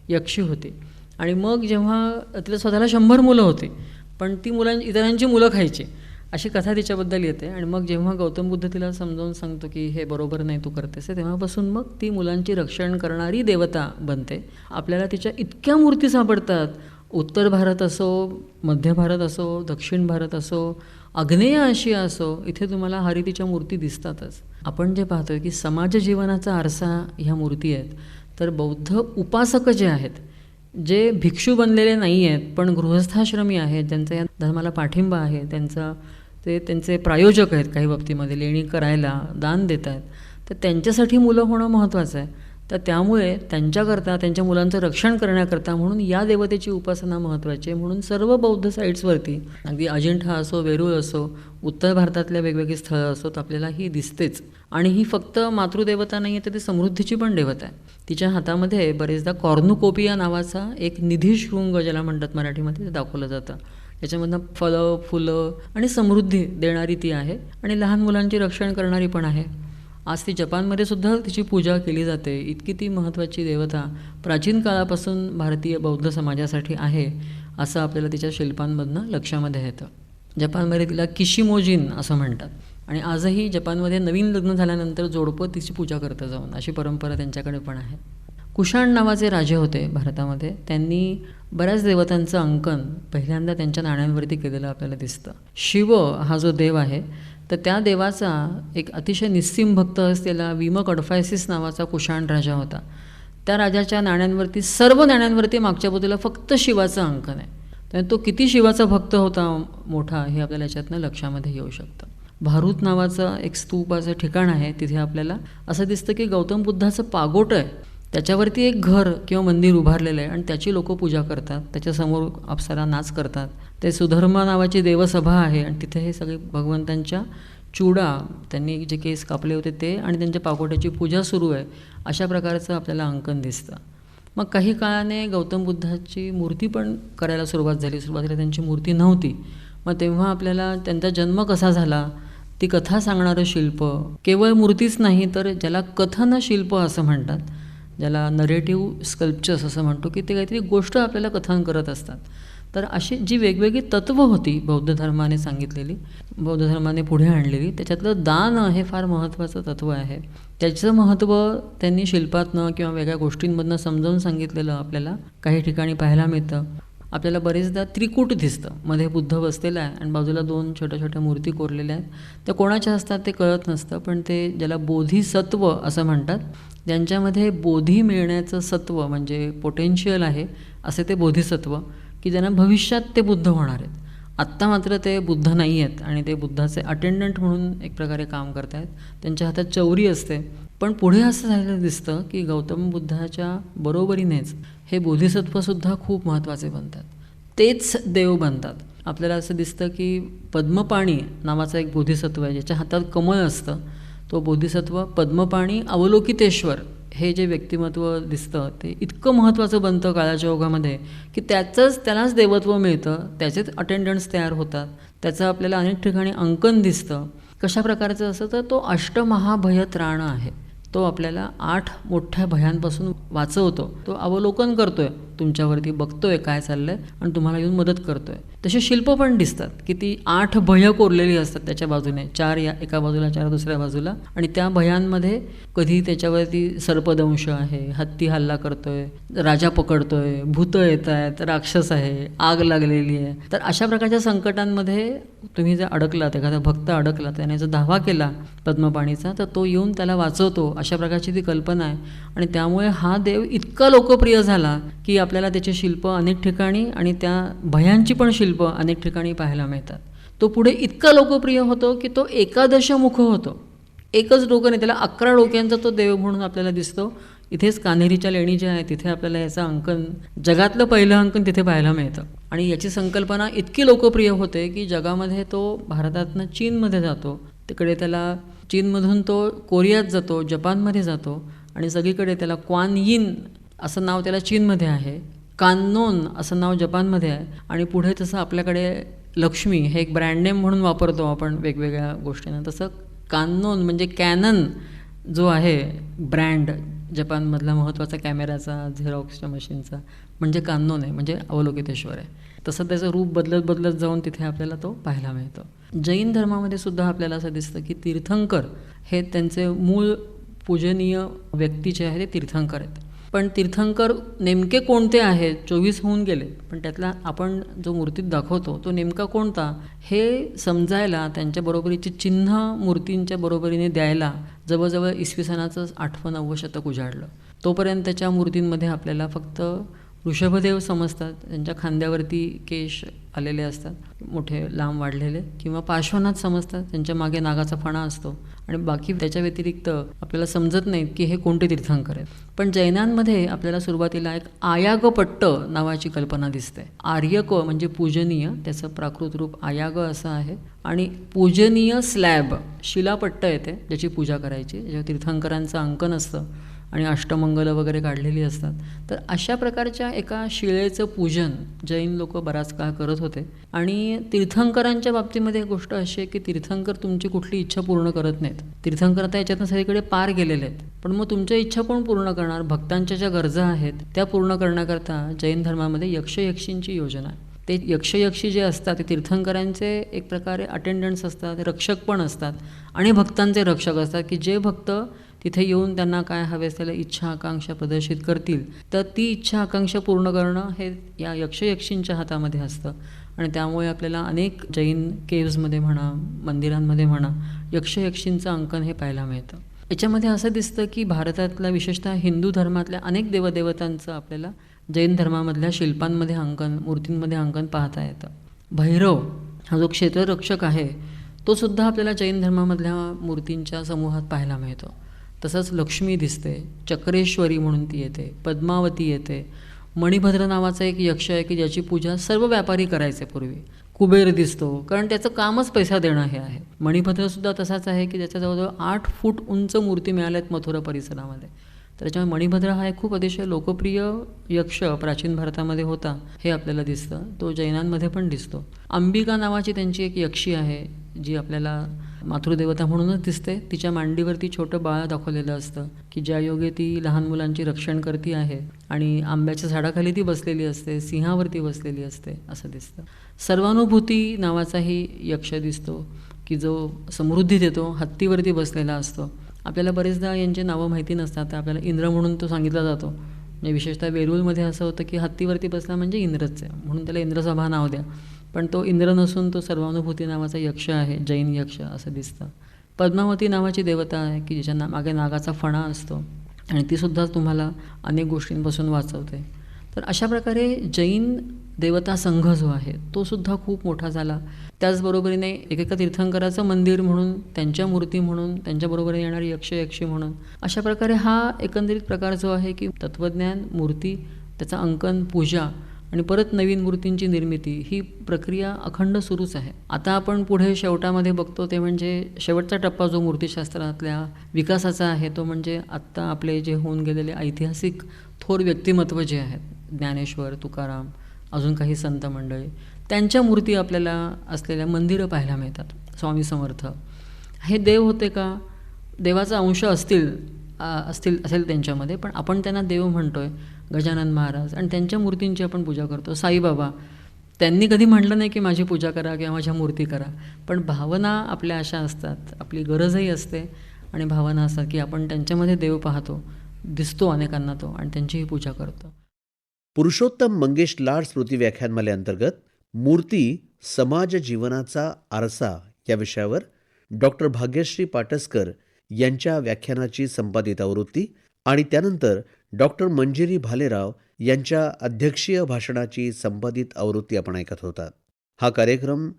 यक्षी होती. आणि मग जेव्हा तिला स्वतःला 100 मुलं होती, पण ती इतरांची मुलं खायची, अशी कथा तिच्याबद्दल येते. आणि मग जेव्हा गौतम बुद्ध तिला समजावून सांगतो की हे बरोबर नाही तू करतेस, तेव्हापासून मग ती मुलांची रक्षण करणारी देवता बनते. आपल्याला तिच्या इतक्या मूर्ती सापडतात. उत्तर भारत असो, मध्य भारत असो, दक्षिण भारत असो, आग्नेय आशिया असो, इथे तुम्हाला हरितीच्या मूर्ती दिसतातच. आपण जे पाहतोय की समाज जीवनाचा आरसा ह्या मूर्ती आहेत. तर बौद्ध उपासक जे आहेत, जे भिक्षू बनलेले नाही आहेत पण गृहस्थाश्रमी आहेत, ज्यांचा या धर्माला पाठिंबा आहे, त्यांचे प्रायोजक आहेत, काही बाबतीमध्ये लेणी करायला, दान देत आहेत, तर त्यांच्यासाठी मुलं होणं महत्त्वाचं आहे. तर त्यामुळे त्यांच्याकरता, त्यांच्या मुलांचं रक्षण करण्याकरता म्हणून या देवतेची उपासना महत्त्वाची आहे. म्हणून सर्व बौद्ध साईट्सवरती, अगदी अजिंठा असो, वेरूळ असो, उत्तर भारतातल्या वेगवेगळी स्थळं असोत, आपल्याला ही दिसतेच. आणि ही फक्त मातृदेवता नाही आहे, तर ती समृद्धीची पण देवता आहे. तिच्या हातामध्ये बरेचदा कॉर्नुकोपिया नावाचा एक निधीशृंग, ज्याला म्हणतात मराठीमध्ये, ते दाखवलं जातं. याच्यामधनं फळं, फुलं आणि समृद्धी देणारी ती आहे आणि लहान मुलांची रक्षण करणारी पण आहे. आज ती जपानमध्ये सुद्धा तिची पूजा केली जाते. इतकी ती महत्त्वाची देवता प्राचीन काळापासून भारतीय बौद्ध समाजासाठी आहे असं आपल्याला तिच्या शिल्पांमधनं लक्षामध्ये येतं. जपानमध्ये तिला किशिमोजिन असं म्हणतात आणि आजही जपानमध्ये नवीन लग्न झाल्यानंतर जोडपं तिची पूजा करतं जाऊन, अशी परंपरा त्यांच्याकडे पण आहे. कुशाण नावाचे राजे होते भारतामध्ये. त्यांनी बऱ्याच देवतांचं अंकन पहिल्यांदा त्यांच्या नाण्यांवरती केलेलं आपल्याला दिसतं. शिव हा जो देव आहे तर त्या देवाचा एक अतिशय निस्सीम भक्त असलेला विमक अडफायसिस नावाचा कुशाण राजा होता. त्या राजाच्या नाण्यांवरती, सर्व नाण्यांवरती मागच्या बाजूला फक्त शिवाचं अंकन आहे. तर तो किती शिवाचा भक्त होता मोठा हे आपल्याला याच्यातनं लक्षामध्ये येऊ शकतं. भारूत नावाचं एक स्तूपाचं ठिकाण आहे. तिथे आपल्याला असं दिसतं की गौतम बुद्धाचं पागोट आहे, त्याच्यावरती एक घर किंवा मंदिर उभारलेलं आहे आणि त्याची लोक पूजा करतात. त्याच्यासमोर अप्सरा नाच करतात. ते सुधर्मा नावाची देवसभा आहे आणि तिथे हे सगळे भगवंतांच्या चुडा, त्यांनी जे केस कापले होते ते आणि त्यांच्या पाकोट्याची पूजा सुरू आहे, अशा प्रकारचं आपल्याला अंकन दिसतं. मग काही काळाने गौतम बुद्धाची मूर्ती पण करायला सुरुवात झाली. सुरुवातीला त्यांची मूर्ती नव्हती. मग तेव्हा आपल्याला त्यांचा जन्म कसा झाला, ती कथा सांगणारं शिल्प, केवळ मूर्तीच नाही तर ज्याला कथन शिल्प असं म्हणतात, ज्याला नरेटिव्ह स्कल्पचर्स असं म्हणतो, की ते काहीतरी गोष्ट आपल्याला कथन करत असतात. तर अशी जी वेगवेगळी तत्त्व होती बौद्ध धर्माने सांगितलेली, बौद्ध धर्माने पुढे आणलेली, त्याच्यातलं दान हे फार महत्त्वाचं तत्त्व आहे. त्याचं महत्त्व त्यांनी शिल्पातनं किंवा वेगळ्या गोष्टींमधनं समजावून सांगितलेलं आपल्याला काही ठिकाणी पाहायला मिळतं. आपल्याला बरेचदा त्रिकूट दिसतं. मध्ये बुद्ध बसलेला आहे आणि बाजूला 2 छोट्या छोट्या मूर्ती कोरलेल्या आहेत. त्या कोणाच्या असतात ते कळत नसतं, पण ते ज्याला बोधिसत्व असं म्हणतात, ज्यांच्यामध्ये बोधी मिळण्याचं सत्व म्हणजे पोटेन्शियल आहे, असे ते बोधिसत्व, की ज्यांना भविष्यात ते बुद्ध होणार आहेत. आत्ता मात्र ते बुद्ध नाही आहेत आणि ते बुद्धाचे अटेंडंट म्हणून एक प्रकारे काम करत आहेत. त्यांच्या हातात चौरी असते. पण पुढे असं झालेलं दिसतं की गौतम बुद्धाच्या बरोबरीनेच हे बोधिसत्वसुद्धा खूप महत्त्वाचे बनतात. तेच देव बनतात. आपल्याला असं दिसतं की पद्मपाणी नावाचा एक बोधिसत्व आहे, ज्याच्या हातात कमळ असतं. तो बोधिसत्व पद्मपाणी अवलोकितेश्वर हे जे व्यक्तिमत्व दिसतं ते इतकं महत्त्वाचं बनतं काळाच्या ओघामध्ये की त्यालाच देवत्व मिळतं, त्याचेच अटेंडंट्स तयार होतात, त्याचं आपल्याला अनेक ठिकाणी अंकन दिसतं. कशा प्रकारचं असं तर तो अष्टमहाभयत्राण आहे. तो आपल्याला 8 मोठ्या भयांपासून वाचवतो. तो अवलोकन करतोय तुमच्यावरती, बघतोय काय चाललंय आणि तुम्हाला येऊन मदत करतोय. तसे शिल्प पण दिसतात की ती 8 भय कोरलेली असतात त्याच्या बाजूने, 4 या एका बाजूला, 4 दुसऱ्या बाजूला, आणि त्या भयांमध्ये कधी त्याच्यावरती सर्पदंश आहे, हत्ती हल्ला करतोय, राजा पकडतोय, भूतं येत आहेत, राक्षस आहे, आग लागलेली आहे. तर अशा प्रकारच्या संकटांमध्ये तुम्ही जर अडकलात, एखादा भक्त अडकला, त्याने जर धावा केला पद्मपाणीचा, तर तो येऊन त्याला वाचवतो. अशा प्रकारची ती कल्पना आहे आणि त्यामुळे हा देव इतका लोकप्रिय झाला की आपल्याला त्याचे शिल्प अनेक ठिकाणी आणि त्या भयांची पण शिल्प अनेक ठिकाणी पाहायला मिळतात. तो पुढे इतका लोकप्रिय होतो की तो 11 मुख होतो. एकच डोकं नाही, त्याला 11 डोक्यांचा तो देव म्हणून आपल्याला दिसतो. इथेच कान्हेरीच्या लेणी ज्या आहे तिथे आपल्याला याचं अंकन, जगातलं पहिलं अंकन तिथे पाहायला मिळतं. आणि याची संकल्पना इतकी लोकप्रिय होते की जगामध्ये तो भारतातनं चीनमध्ये जातो, तिकडे त्याला चीनमधून तो कोरियात जातो, जपानमध्ये जातो आणि सगळीकडे त्याला क्वान यिन असं नाव त्याला चीनमध्ये आहे, कान्नोन असं नाव जपानमध्ये आहे आणि पुढे तसं आपल्याकडे लक्ष्मी हे एक ब्रँड नेम म्हणून वापरतो आपण वेगवेगळ्या गोष्टींना, तसं कान्नोन म्हणजे कॅनन जो आहे ब्रँड जपानमधला महत्त्वाचा कॅमेराचा, झेरॉक्सच्या मशीनचा, म्हणजे कान्नोन आहे, म्हणजे अवलोकितेश्वर आहे. तसं त्याचं रूप बदलत बदलत जाऊन तिथे आपल्याला तो पाहायला मिळतो. जैन धर्मामध्ये सुद्धा आपल्याला असं दिसतं की तीर्थंकर हे त्यांचे मूळ पूजनीय व्यक्ती जे आहे ते तीर्थंकर आहेत. पण तीर्थंकर नेमके कोणते आहेत, 24 होऊन गेले, पण त्यातला आपण जो मूर्तीत दाखवतो तो नेमका कोणता हे समजायला, त्यांच्या बरोबरीची चिन्ह मूर्तींच्या बरोबरीने द्यायला जवळजवळ इसवी सनाचं 8वं-9वं शतक उजाडलं. तोपर्यंत त्याच्या मूर्तींमध्ये आपल्याला फक्त ऋषभदेव समजतात, त्यांच्या खांद्यावरती केश आलेले असतात, मोठे लांब वाढलेले, किंवा पार्श्वनाथ समजतात, त्यांच्या मागे नागाचा फणा असतो, आणि बाकी त्याच्या व्यतिरिक्त आपल्याला समजत नाहीत की हे कोणते तीर्थंकर आहेत. पण जैनांमध्ये आपल्याला सुरुवातीला एक आयागपट्ट नावाची कल्पना दिसते. आर्यक म्हणजे पूजनीय, त्याचं प्राकृत रूप आयाग असं आहे, आणि पूजनीय स्लॅब शिलापट्ट येते ज्याची पूजा करायची, ज्याच्यावर तीर्थंकरांचं अंकन असतं आणि अष्टमंगलं वगैरे काढलेली असतात. तर अशा प्रकारच्या एका शिळेचं पूजन जैन लोक बराच काळ करत होते. आणि तीर्थंकरांच्या बाबतीमध्ये एक गोष्ट अशी आहे की तीर्थंकर तुमची कुठली इच्छा पूर्ण करत नाहीत. तीर्थंकर आता याच्यातनं सगळीकडे पार गेलेले आहेत, पण मग तुमच्या इच्छा कोण पूर्ण करणार? भक्तांच्या ज्या गरजा आहेत त्या पूर्ण करण्याकरता जैन धर्मामध्ये यक्षयक्षींची योजना आहे. ते यक्षयक्षी जे असतात ते तीर्थंकरांचे एक प्रकारे अटेंडंट्स असतात, रक्षक पण असतात आणि भक्तांचे रक्षक असतात की जे भक्त तिथे येऊन त्यांना काय हवे असलेल्या इच्छा आकांक्षा प्रदर्शित करतील तर ती इच्छा आकांक्षा पूर्ण करणं हे या यक्षयक्षींच्या हातामध्ये असतं. आणि त्यामुळे आपल्याला अनेक जैन केव्जमध्ये म्हणा, मंदिरांमध्ये म्हणा, यक्षयक्षींचं अंकन हे पाहायला मिळतं. याच्यामध्ये असं दिसतं की भारतातल्या विशेषतः हिंदू धर्मातल्या अनेक देवदेवतांचं आपल्याला जैन धर्मामधल्या शिल्पांमध्ये अंकन, मूर्तींमध्ये अंकन पाहता येतं. भैरव हा जो क्षेत्ररक्षक आहे तो सुद्धा आपल्याला जैन धर्मामधल्या मूर्तींच्या समूहात पाहायला मिळतो. तसंच लक्ष्मी दिसते, चक्रेश्वरी म्हणून ती येते, पद्मावती येते. मणिभद्र नावाचा एक यक्ष आहे की ज्याची पूजा सर्व व्यापारी करायचे पूर्वी. कुबेर दिसतो, कारण त्याचं कामच पैसा देणं हे आहे. मणिभद्रसुद्धा तसाच आहे की ज्याच्या जवळजवळ 8 फूट उंच मूर्ती मिळाल्यात मथुरा परिसरामध्ये. तर त्याच्यामुळे मणिभद्र हा एक खूप अतिशय लोकप्रिय यक्ष प्राचीन भारतामध्ये होता हे आपल्याला दिसतं. तो जैनांमध्ये पण दिसतो. अंबिका नावाची त्यांची एक यक्षी आहे जी आपल्याला मातृदेवता म्हणूनच दिसते. तिच्या मांडीवरती छोटं बाळ दाखवलेलं असतं की ज्या योगे ती लहान मुलांची रक्षण करती आहे आणि आंब्याच्या झाडाखाली ती बसलेली असते, सिंहावरती बसलेली असते असं दिसतं. सर्वानुभूती नावाचाही यक्ष दिसतो की जो समृद्धी देतो, हत्तीवरती बसलेला असतो. आपल्याला बरेचदा यांची नावं माहिती नसतात, तर आपल्याला इंद्र म्हणून तो सांगितला जातो. म्हणजे विशेषतः वेरूळमध्ये असं होतं की हत्तीवरती बसला म्हणजे इंद्रच आहे म्हणून त्याला इंद्रसभा नाव द्या. पण तो इंद्र नसून तो सर्वानुभूती नावाचा यक्ष आहे, जैन यक्ष असं दिसतं. पद्मावती नावाची देवता आहे की जिच्या मागे नागाचा फणा असतो आणि तीसुद्धा तुम्हाला अनेक गोष्टींपासून वाचवते. तर अशा प्रकारे जैन देवता संघ जो आहे तो सुद्धा खूप मोठा झाला. त्याचबरोबरीने एकेका तीर्थंकराचं मंदिर म्हणून, त्यांच्या मूर्ती म्हणून, त्यांच्याबरोबर येणारी यक्षयक्षी म्हणून, अशा प्रकारे हा एकंदरीत प्रकार जो आहे की तत्त्वज्ञान, मूर्ती, त्याचं अंकन, पूजा आणि परत नवीन मूर्तींची निर्मिती ही प्रक्रिया अखंड सुरूच आहे. आता आपण पुढे शेवटामध्ये बघतो ते म्हणजे शेवटचा टप्पा जो मूर्तीशास्त्रातल्या विकासाचा आहे तो म्हणजे आत्ता आपले जे होऊन गेलेले ऐतिहासिक थोर व्यक्तिमत्व जे आहेत, ज्ञानेश्वर, तुकाराम, अजून काही संत मंडळी, त्यांच्या मूर्ती आपल्याला असलेल्या मंदिरं पाहायला मिळतात. स्वामी समर्थ हे देव होते का? देवाचा अंश असेल त्यांच्यामध्ये, पण आपण त्यांना देव म्हणतोय. गजानन महाराज आणि त्यांच्या मूर्तींची आपण पूजा करतो. साईबाबा त्यांनी कधी म्हटलं नाही की माझी पूजा करा किंवा माझ्या मूर्ती करा, पण भावना आपल्या अशा असतात, आपली गरजही असते आणि भावना असतात की आपण त्यांच्यामध्ये देव पाहतो, दिसतो अनेकांना तो आणि त्यांचीही पूजा करतो. पुरुषोत्तम मंगेश लाड स्मृती व्याख्यानमालेअंतर्गत मूर्ती समाज जीवनाचा आरसा या विषयावर डॉक्टर भाग्यश्री पाटसकर यांच्या व्याख्यानाची संपादित आवृत्ती आणि त्यानंतर डॉक्टर मंजिरी भालेराव यांच्या अध्यक्षीय भाषणाची संपादित आवृत्ती आपण ऐकत होतात. हा कार्यक्रम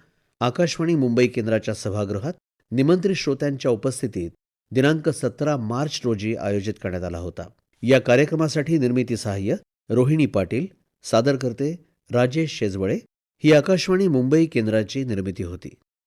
आकाशवाणी मुंबई केंद्राच्या सभागृहात निमंत्रित श्रोत्यांच्या उपस्थितीत दिनांक 17 मार्च रोजी आयोजित करण्यात आला होता. या कार्यक्रमासाठी निर्मिती सहाय्य रोहिणी पाटील, सादर करते राजेश शेजवळे. ही आकाशवाणी मुंबई केंद्राची निर्मिती होती.